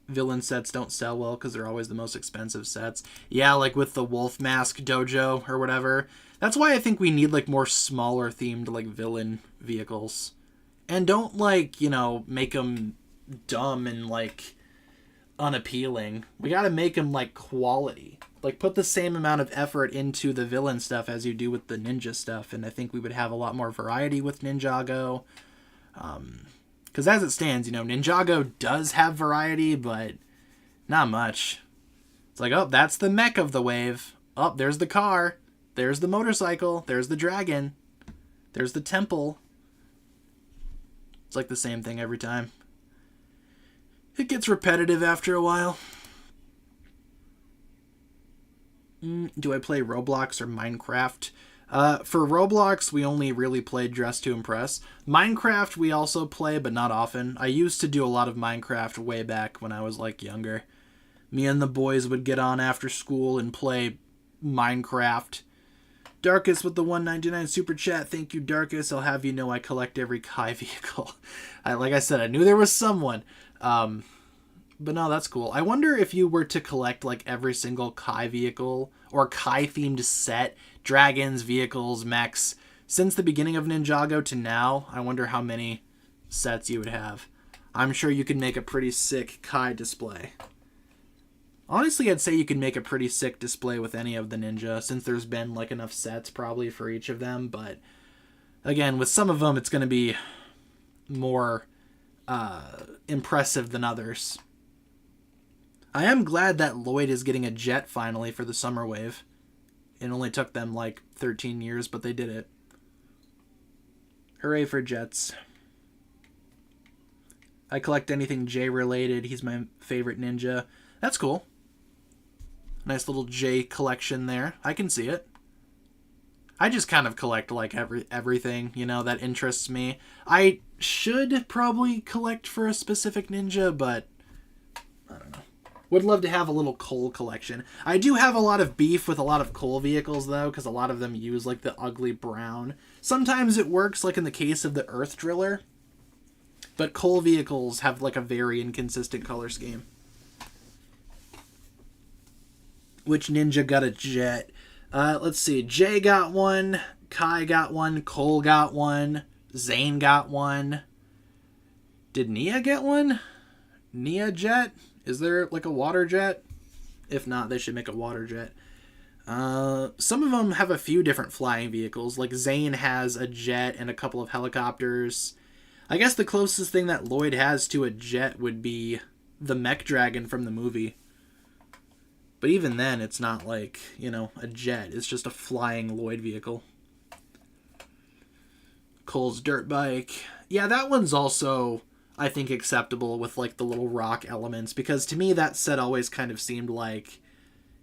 Villain sets don't sell well because they're always the most expensive sets. Yeah, like with the Wolf Mask Dojo or whatever. That's why I think we need like more smaller themed like villain vehicles. And don't like, you know, make them dumb and like unappealing. We gotta make them like quality. Like, put the same amount of effort into the villain stuff as you do with the ninja stuff, and I think we would have a lot more variety with Ninjago. Because as it stands, you know, Ninjago does have variety, but not much. It's like, oh, that's the mech of the wave. Oh, there's the car. There's the motorcycle. There's the dragon. There's the temple. It's like the same thing every time. It gets repetitive after a while. Do I play Roblox or Minecraft? For Roblox, we only really played Dress to Impress. Minecraft, we also play, but not often. I used to do a lot of Minecraft way back when I was, like, younger. Me and the boys would get on after school and play Minecraft. Darkus with the 199 super chat. Thank you, Darkus. I'll have you know I collect every Kai vehicle. Like I said, I knew there was someone. But no, that's cool. I wonder if you were to collect like every single Kai vehicle or Kai themed set, dragons, vehicles, mechs, since the beginning of Ninjago to now, I wonder how many sets you would have. I'm sure you could make a pretty sick Kai display. Honestly, I'd say you could make a pretty sick display with any of the ninja, since there's been like enough sets probably for each of them, but again, with some of them, it's going to be more impressive than others. I am glad that Lloyd is getting a jet finally for the summer wave. It only took them like 13 years, but they did it. Hooray for jets. I collect anything J related. He's my favorite ninja. That's cool. Nice little J collection there. I can see it. I just kind of collect like everything, you know, that interests me. I should probably collect for a specific ninja, but I don't know. Would love to have a little coal collection. I do have a lot of beef with a lot of coal vehicles, though, because a lot of them use, like, the ugly brown. Sometimes it works, like in the case of the Earth Driller, but coal vehicles have, like, a very inconsistent color scheme. Which ninja got a jet? Let's see. Jay got one, Kai got one, Cole got one, Zane got one. Did Nia get one? Nia jet? Is there like a water jet? If not, they should make a water jet. Some of them have a few different flying vehicles. Like Zane has a jet and a couple of helicopters. I guess the closest thing that Lloyd has to a jet would be the mech dragon from the movie. But even then, it's not like, you know, a jet. It's just a flying Lloyd vehicle. Cole's dirt bike. Yeah, that one's also, I think, acceptable with, like, the little rock elements. Because to me, that set always kind of seemed like,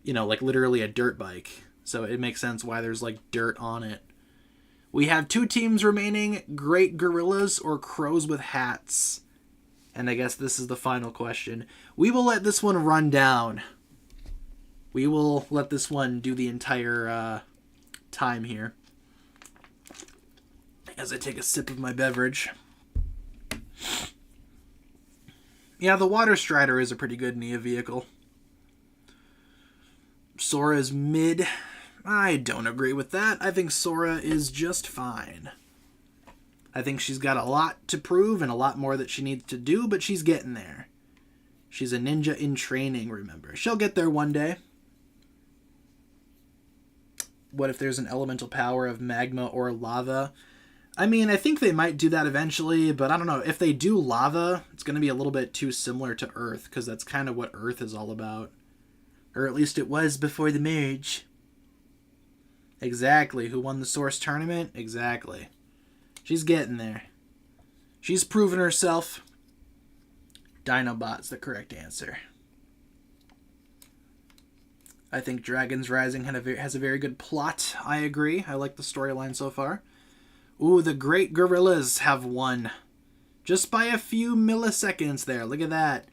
you know, like literally a dirt bike. So it makes sense why there's, like, dirt on it. We have 2 teams remaining. Great Gorillas or Crows with Hats? And I guess this is the final question. We will let this one run down. We will let this one do the entire time here. As I take a sip of my beverage. Yeah, the Water Strider is a pretty good Nia vehicle. Sora's mid. I don't agree with that. I think Sora is just fine. I think she's got a lot to prove and a lot more that she needs to do, but she's getting there. She's a ninja in training, remember. She'll get there one day. What if there's an elemental power of magma or lava? I mean, I think they might do that eventually, but I don't know. If they do lava, it's going to be a little bit too similar to Earth, because that's kind of what Earth is all about. Or at least it was before the merge. Exactly. Who won the Source tournament? Exactly. She's getting there. She's proven herself. Dinobot's the correct answer. I think Dragon's Rising has a very good plot. I agree. I like the storyline so far. Ooh, the Great Gorillas have won. Just by a few milliseconds there. Look at that.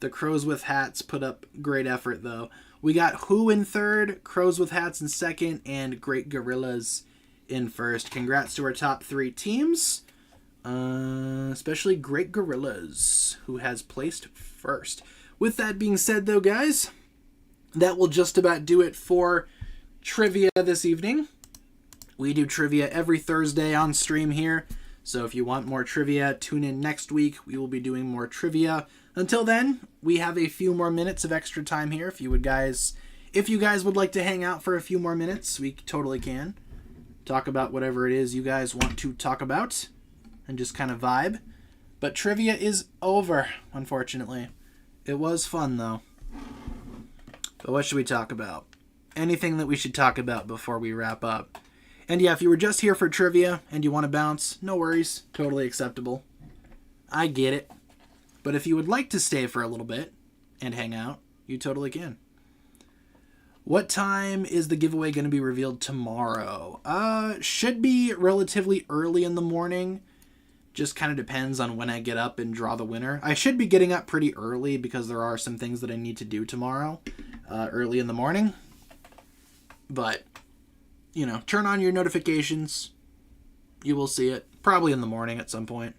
The Crows with Hats put up great effort, though. We got Who in third, Crows with Hats in second, and Great Gorillas in first. Congrats to our top 3 teams. Especially Great Gorillas, who has placed first. With that being said, though, guys, that will just about do it for trivia this evening. We do trivia every Thursday on stream here, so if you want more trivia, tune in next week. We will be doing more trivia. Until then, we have a few more minutes of extra time here if you would guys If you guys would like to hang out for a few more minutes, we totally can. Talk about whatever it is you guys want to talk about and just kind of vibe. But trivia is over, unfortunately. It was fun, though. But what should we talk about? Anything that we should talk about before we wrap up. And yeah, if you were just here for trivia and you want to bounce, no worries. Totally acceptable. I get it. But if you would like to stay for a little bit and hang out, you totally can. What time is the giveaway going to be revealed tomorrow? Should be relatively early in the morning. Just kind of depends on when I get up and draw the winner. I should be getting up pretty early because there are some things that I need to do tomorrow early in the morning. But, you know, turn on your notifications. You will see it probably in the morning at some point.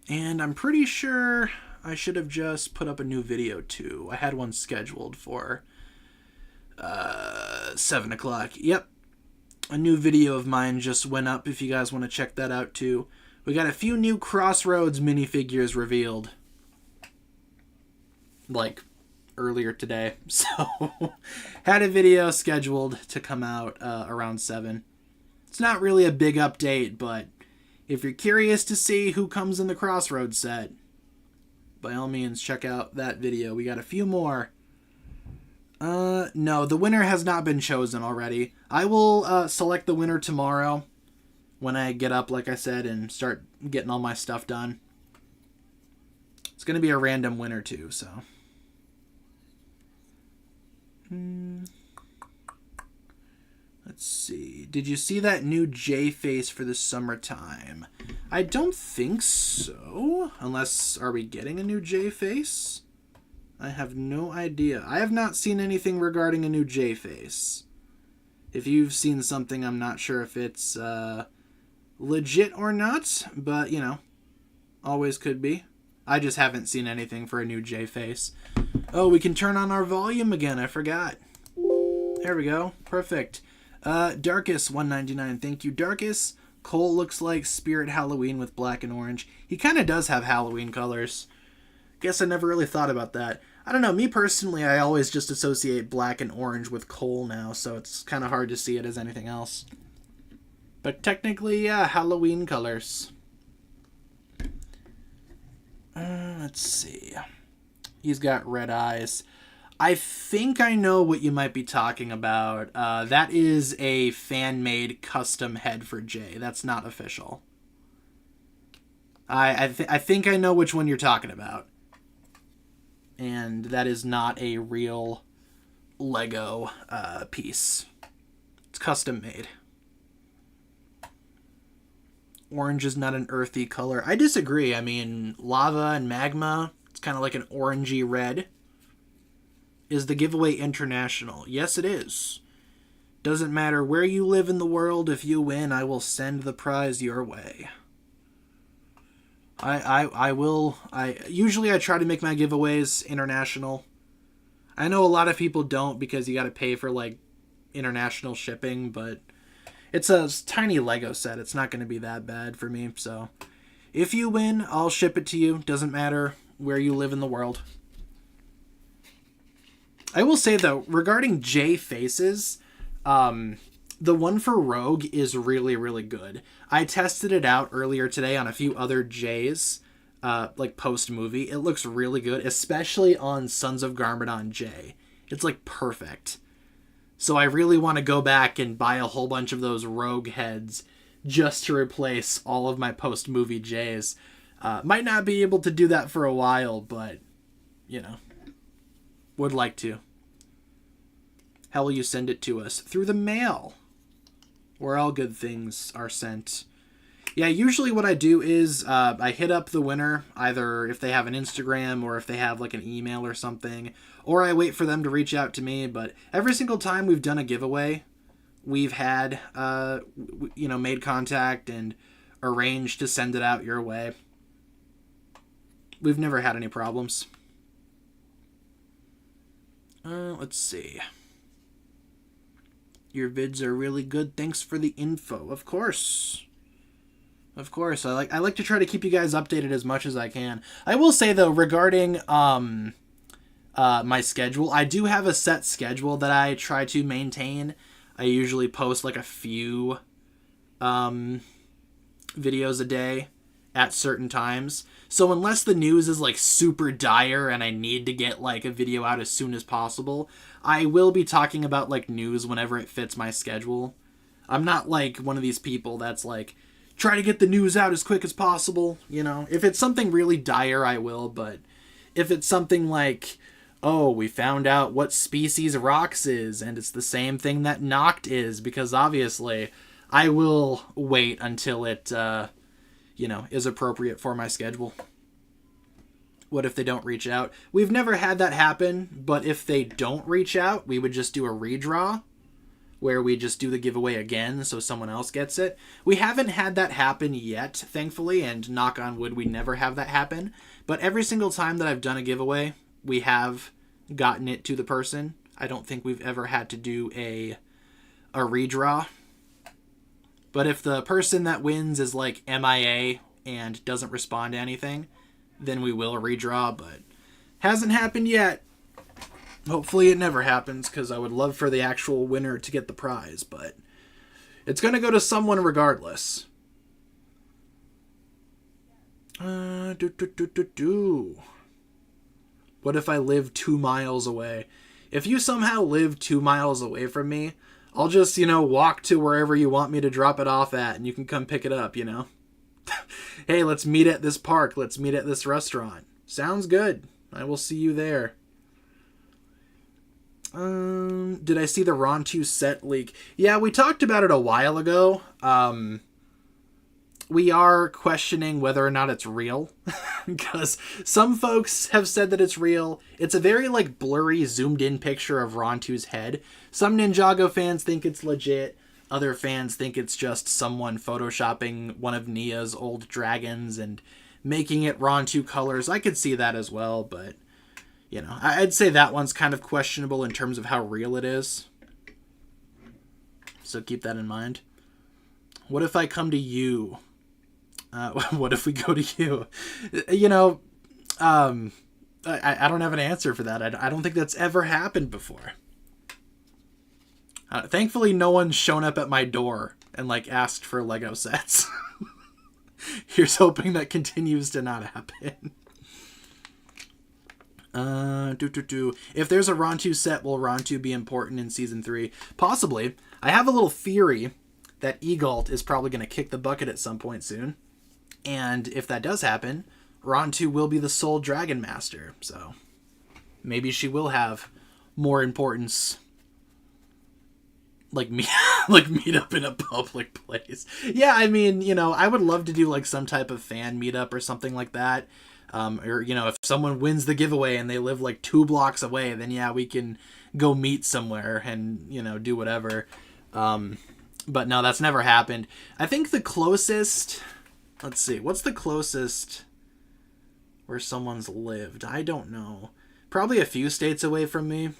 And I'm pretty sure I should have just put up a new video too. I had one scheduled for 7 o'clock. Yep. A new video of mine just went up if you guys want to check that out too. We got a few new Crossroads minifigures revealed. Like earlier today. So had a video scheduled to come out around 7. It's not really a big update, but if you're curious to see who comes in the Crossroads set, by all means check out that video. We got a few more. No, the winner has not been chosen already. I will select the winner tomorrow when I get up, like I said, and start getting all my stuff done. It's going to be a random winner too, so. Let's see. Did you see that new J face for the summertime? I don't think so. Unless, are we getting a new J face? I have no idea. I have not seen anything regarding a new J face. If you've seen something, I'm not sure if it's legit or not, but, you know, always could be. I just haven't seen anything for a new J face. Oh, we can turn on our volume again. I forgot. There we go. Perfect. Darkus 199. Thank you, Darkus. Cole looks like Spirit Halloween with black and orange. He kind of does have Halloween colors. Guess I never really thought about that. I don't know. Me personally, I always just associate black and orange with Cole now, so it's kind of hard to see it as anything else. But technically, yeah, Halloween colors. Let's see. He's got red eyes. I think I know what you might be talking about. That is a fan-made custom head for Jay. That's not official. I think I know which one you're talking about. And that is not a real Lego piece. It's custom made. Orange is not an earthy color. I disagree. I mean, lava and magma, it's kind of like an orangey red. Is the giveaway international? Yes, it is. Doesn't matter where you live in the world. If you win, I will send the prize your way. Usually I try to make my giveaways international. I know a lot of people don't because you got to pay for like international shipping, but it's a tiny Lego set. It's not going to be that bad for me. So if you win, I'll ship it to you. Doesn't matter where you live in the world. I will say, though, regarding J faces, the one for Rogue is really, really good. I tested it out earlier today on a few other J's, like post-movie. It looks really good, especially on Sons of Garmadon J. It's, like, perfect. So I really want to go back and buy a whole bunch of those Rogue heads just to replace all of my post-movie J's. Might not be able to do that for a while, but, you know. Would like to. How will you send it to us? Through the mail, where all good things are sent. Yeah, usually what I do is I hit up the winner, either if they have an Instagram or if they have like an email or something, or I wait for them to reach out to me. But every single time we've done a giveaway, we've had, made contact and arranged to send it out your way. We've never had any problems. Let's see. Your vids are really good. Thanks for the info. Of course. Of course. I like to try to keep you guys updated as much as I can. I will say though, regarding my schedule. I do have a set schedule that I try to maintain. I usually post like a few videos a day at certain times. So unless the news is like super dire and I need to get like a video out as soon as possible, I will be talking about like news whenever it fits my schedule. I'm not like one of these people that's like, try to get the news out as quick as possible, you know? If it's something really dire, I will, but if it's something like, oh, we found out what species Rox is, and it's the same thing that Noct is, because obviously I will wait until it, is appropriate for my schedule. What if they don't reach out? We've never had that happen, but if they don't reach out, we would just do a redraw, where we just do the giveaway again so someone else gets it. We haven't had that happen yet, thankfully, and knock on wood, we never have that happen. But every single time that I've done a giveaway, we have gotten it to the person. I don't think we've ever had to do a redraw. But if the person that wins is like MIA and doesn't respond to anything, then we will redraw, but hasn't happened yet. Hopefully it never happens, because I would love for the actual winner to get the prize, but it's going to go to someone regardless. What if I live 2 miles away? If you somehow live 2 miles away from me, I'll just, walk to wherever you want me to drop it off at, and you can come pick it up, Hey, let's meet at this park. Let's meet at this restaurant. Sounds good. I will see you there. Did I see the Ron 2 set leak? Yeah, we talked about it a while ago. We are questioning whether or not it's real, because some folks have said that it's real. It's a very blurry, zoomed in picture of Ron 2's head. Some Ninjago fans think it's legit. Other fans think it's just someone photoshopping one of Nia's old dragons and making it Ron 2 colors. I could see that as well, but I'd say that one's kind of questionable in terms of how real it is. So keep that in mind. What if I come to you? What if we go to you? I don't have an answer for that. I don't think that's ever happened before. Thankfully, no one's shown up at my door and asked for Lego sets. Here's hoping that continues to not happen. If there's a Ron 2 set, will Ron 2 be important in Season 3? Possibly. I have a little theory that Egalt is probably going to kick the bucket at some point soon. And if that does happen, Ron 2 will be the sole Dragon Master. So maybe she will have more importance. Meet up in a public place. Yeah, I mean, I would love to do some type of fan meetup or something like that. Or, if someone wins the giveaway and they live 2 blocks away, then yeah, we can go meet somewhere and, do whatever. But no, that's never happened. I think the closest, let's see, what's the closest where someone's lived? I don't know. Probably a few states away from me.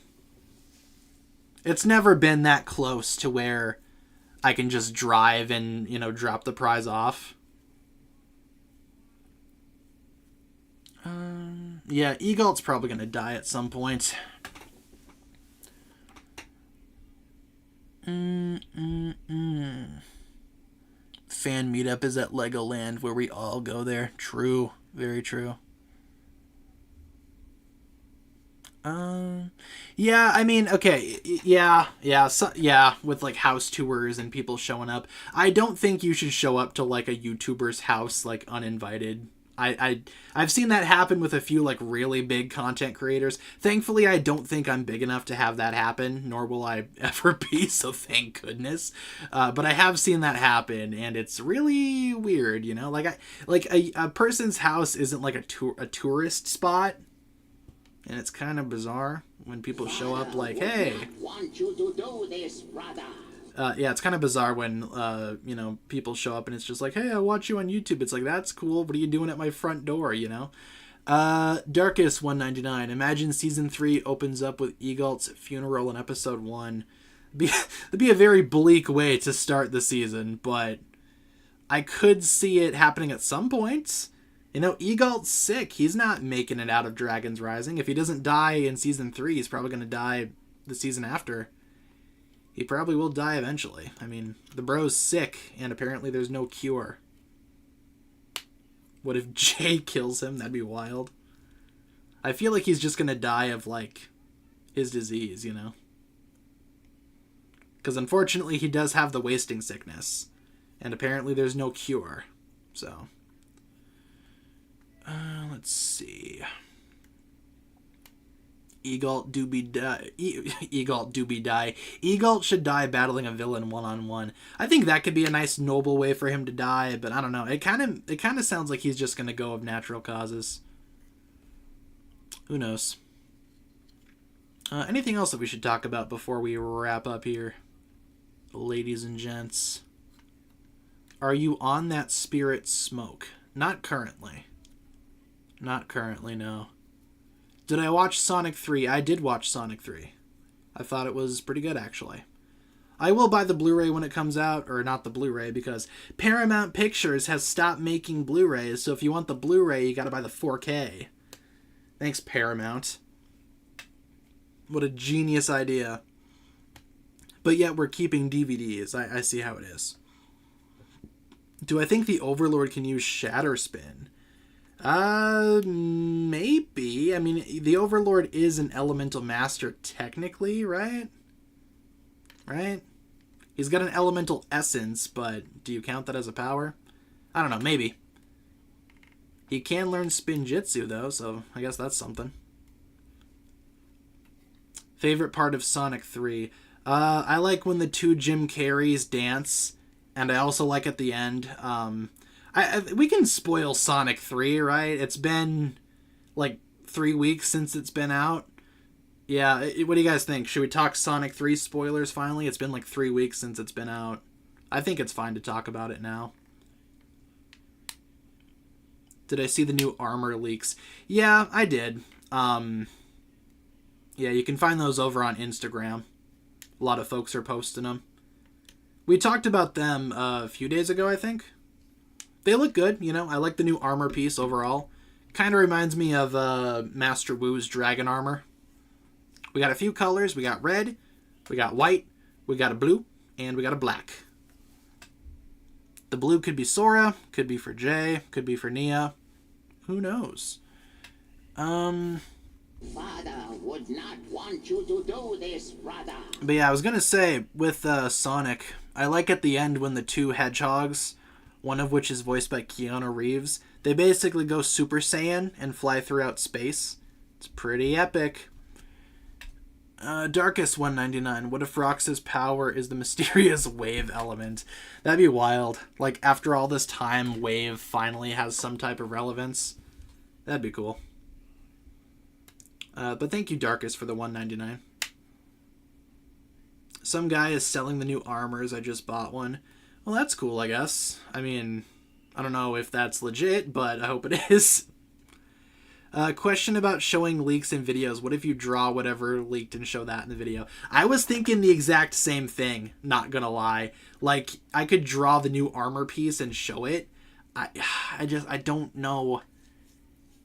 It's never been that close to where I can just drive and, drop the prize off. Yeah, Egalt's probably going to die at some point. Fan meetup is at Legoland, where we all go there. True. Very true. Yeah, I mean, okay, yeah, with house tours and people showing up. I don't think you should show up to a YouTuber's house uninvited. I've seen that happen with a few really big content creators. Thankfully, I don't think I'm big enough to have that happen, nor will I ever be, so thank goodness. But I have seen that happen, and it's really weird, a person's house isn't a tourist spot. And it's kind of bizarre when people show up hey. Want you to do this, brother. Yeah, it's kind of bizarre when, people show up and it's just hey, I watch you on YouTube. It's that's cool. What are you doing at my front door, Darkest199. Imagine Season 3 opens up with Egalt's funeral in Episode 1. It'd be a very bleak way to start the season, but I could see it happening at some points. You know, Egalt's sick. He's not making it out of Dragon's Rising. If he doesn't die in Season 3, he's probably going to die the season after. He probably will die eventually. I mean, the bro's sick, and apparently there's no cure. What if Jay kills him? That'd be wild. I feel like he's just going to die of, like, his disease, you know? Because unfortunately he does have the wasting sickness. And apparently there's no cure. So... let's see. Egalt Doobie die. Egalt Doobie die. Egalt should die battling a villain one-on-one. I think that could be a nice noble way for him to die, but I don't know. It kind of sounds like he's just going to go of natural causes. Who knows? Anything else that we should talk about before we wrap up here? Ladies and gents. Are you on that spirit smoke? Not currently. Not currently, no. Did I watch Sonic 3? I did watch Sonic 3. I thought it was pretty good, actually. I will buy the Blu-ray when it comes out, or not the Blu-ray, because Paramount Pictures has stopped making Blu-rays, so if you want the Blu-ray, you gotta buy the 4K. Thanks, Paramount. What a genius idea. But yet we're keeping DVDs. I see how it is. Do I think the Overlord can use Shatter Spin? Maybe. I mean, the Overlord is an elemental master technically, right? Right? He's got an elemental essence, but do you count that as a power? I don't know, maybe. He can learn Spin Jitsu, though, so I guess that's something. Favorite part of Sonic 3? I like when the two Jim Carreys dance, and I also like at the end, we can spoil Sonic 3, right? It's been, like, 3 weeks since it's been out. Yeah, what do you guys think? Should we talk Sonic 3 spoilers finally? It's been, like, 3 weeks since it's been out. I think it's fine to talk about it now. Did I see the new armor leaks? Yeah, I did. Yeah, you can find those over on Instagram. A lot of folks are posting them. We talked about them a few days ago, I think. They look good, you know. I like the new armor piece overall. Kind of reminds me of Master Wu's dragon armor. We got a few colors. We got red, we got white, we got a blue, and we got a black. The blue could be Sora, could be for Jay, could be for Nia. Who knows? Father would not want you to do this, brother. But yeah, I was going to say, with Sonic, I like at the end when the two hedgehogs, one of which is voiced by Keanu Reeves, they basically go Super Saiyan and fly throughout space. It's pretty epic. Darkest 199. What if Rox's power is the mysterious wave element? That'd be wild. Like, after all this time, wave finally has some type of relevance. That'd be cool. But thank you, Darkest, for the 199. Some guy is selling the new armors. I just bought one. Well, that's cool, I guess. I mean, I don't know if that's legit, but I hope it is. Question about showing leaks in videos. What if you draw whatever leaked and show that in the video? I was thinking the exact same thing, not gonna lie. Like, I could draw the new armor piece and show it. I don't know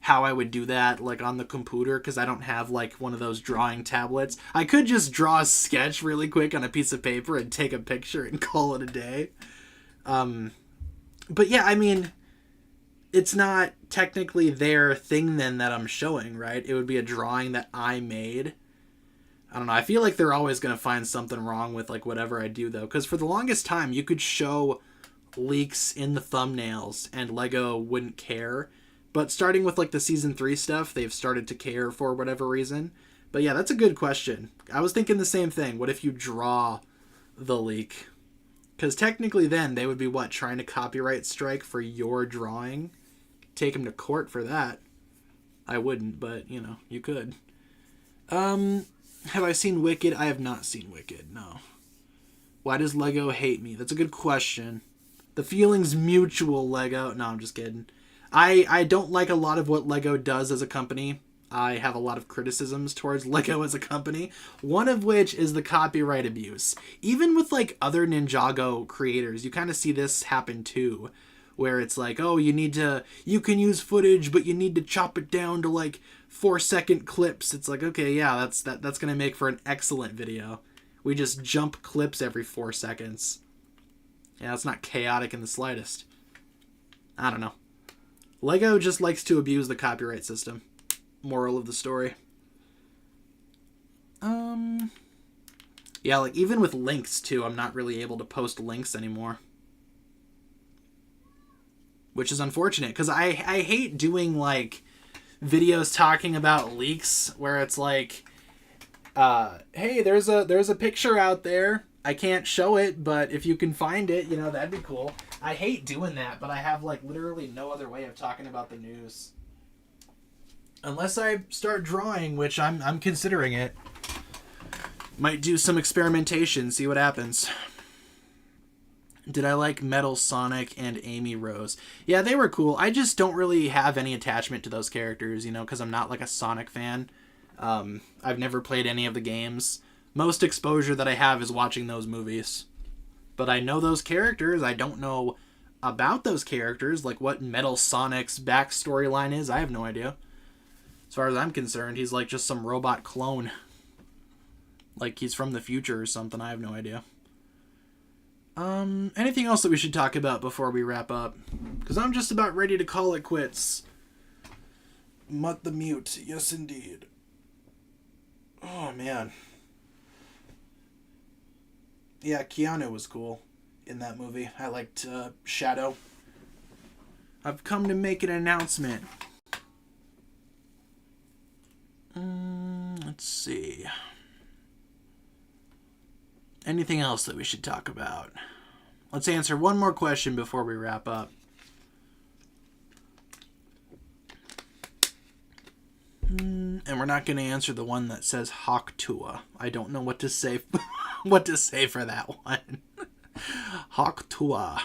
how I would do that, like, on the computer, because I don't have, like, one of those drawing tablets. I could just draw a sketch really quick on a piece of paper and take a picture and call it a day. But yeah, I mean, it's not technically their thing then that I'm showing, right? It would be a drawing that I made. I don't know. I feel like they're always going to find something wrong with, like, whatever I do, though. Because for the longest time, you could show leaks in the thumbnails and Lego wouldn't care. But starting with, like, the Season 3 stuff, they've started to care for whatever reason. But yeah, that's a good question. I was thinking the same thing. What if you draw the leak? Because technically then, they would be, what, trying to copyright strike for your drawing? Take them to court for that. I wouldn't, but, you know, you could. Have I seen Wicked? I have not seen Wicked, no. Why does Lego hate me? That's a good question. The feeling's mutual, Lego. No, I'm just kidding. I don't like a lot of what Lego does as a company. I have a lot of criticisms towards Lego as a company. One of which is the copyright abuse. Even with, like, other Ninjago creators, you kind of see this happen too. where it's like, oh, you can use footage, but you need to chop it down to like 4-second clips. It's like, okay, yeah, that's gonna make for an excellent video. We just jump clips every 4 seconds. Yeah, it's not chaotic in the slightest. I don't know. Lego just likes to abuse the copyright system. Moral of the story. Yeah, like even with links too, I'm not really able to post links anymore. Which is unfortunate, because I hate doing like videos talking about leaks where it's like, hey, there's a picture out there. I can't show it, but if you can find it, that'd be cool. I hate doing that, but I have like literally no other way of talking about the news. Unless I start drawing, which I'm considering it. Might do some experimentation, see what happens. Did I like Metal Sonic and Amy Rose? Yeah, they were cool. I just don't really have any attachment to those characters, because I'm not like a Sonic fan. I've never played any of the games. Most exposure that I have is watching those movies. But I know those characters. I don't know about those characters, like what Metal Sonic's backstory line is. I have no idea. As far as I'm concerned, he's like just some robot clone. Like he's from the future or something. I have no idea. Anything else that we should talk about before we wrap up? Because I'm just about ready to call it quits. Mutt the Mute. Yes, indeed. Oh, man. Yeah, Keanu was cool in that movie. I liked Shadow. I've come to make an announcement. Let's see. Anything else that we should talk about? Let's answer one more question before we wrap up. And we're not going to answer the one that says Hawk Tua. I don't know what to say what to say for that one. Hawk Tua.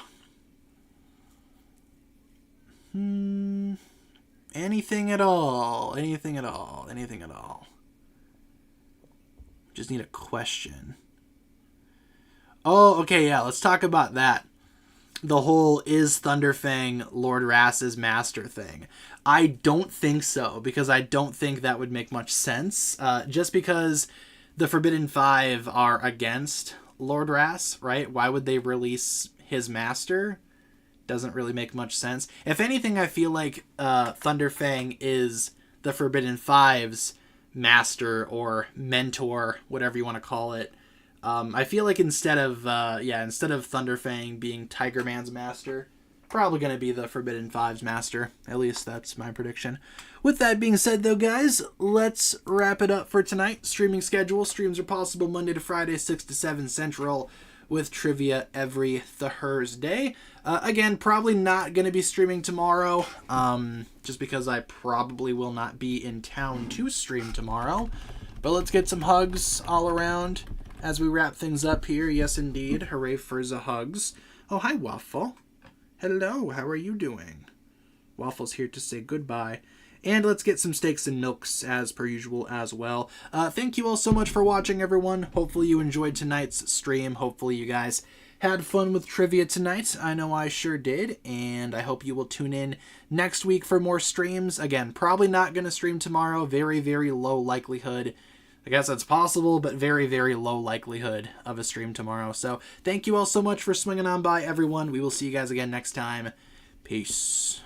Anything at all. Anything at all. Anything at all. Just need a question. Oh, okay, yeah, let's talk about that. The whole is Thunderfang Lord Rass's master thing. I don't think so, because I don't think that would make much sense. Just because the Forbidden Five are against Lord Rass, right? Why would they release his master? Doesn't really make much sense. If anything, I feel like Thunderfang is the Forbidden Five's master or mentor, whatever you want to call it. I feel like instead of Thunderfang being Tiger Man's master, probably going to be the Forbidden Five's master. At least that's my prediction. With that being said, though, guys, let's wrap it up for tonight. Streaming schedule. Streams are possible Monday to Friday, 6 to 7 Central, with trivia every Thursday. Again, probably not going to be streaming tomorrow, just because I probably will not be in town to stream tomorrow. But let's get some hugs all around as we wrap things up here. Yes, indeed. Hooray for the hugs. Oh, hi, Waffle. Hello, how are you doing? Waffle's here to say goodbye. And let's get some steaks and milks as per usual as well. Thank you all so much for watching, everyone. Hopefully you enjoyed tonight's stream. Hopefully you guys had fun with trivia tonight. I know I sure did. And I hope you will tune in next week for more streams. Again, probably not going to stream tomorrow. Very, very low likelihood. I guess that's possible, but very, very low likelihood of a stream tomorrow. So thank you all so much for swinging on by, everyone. We will see you guys again next time. Peace.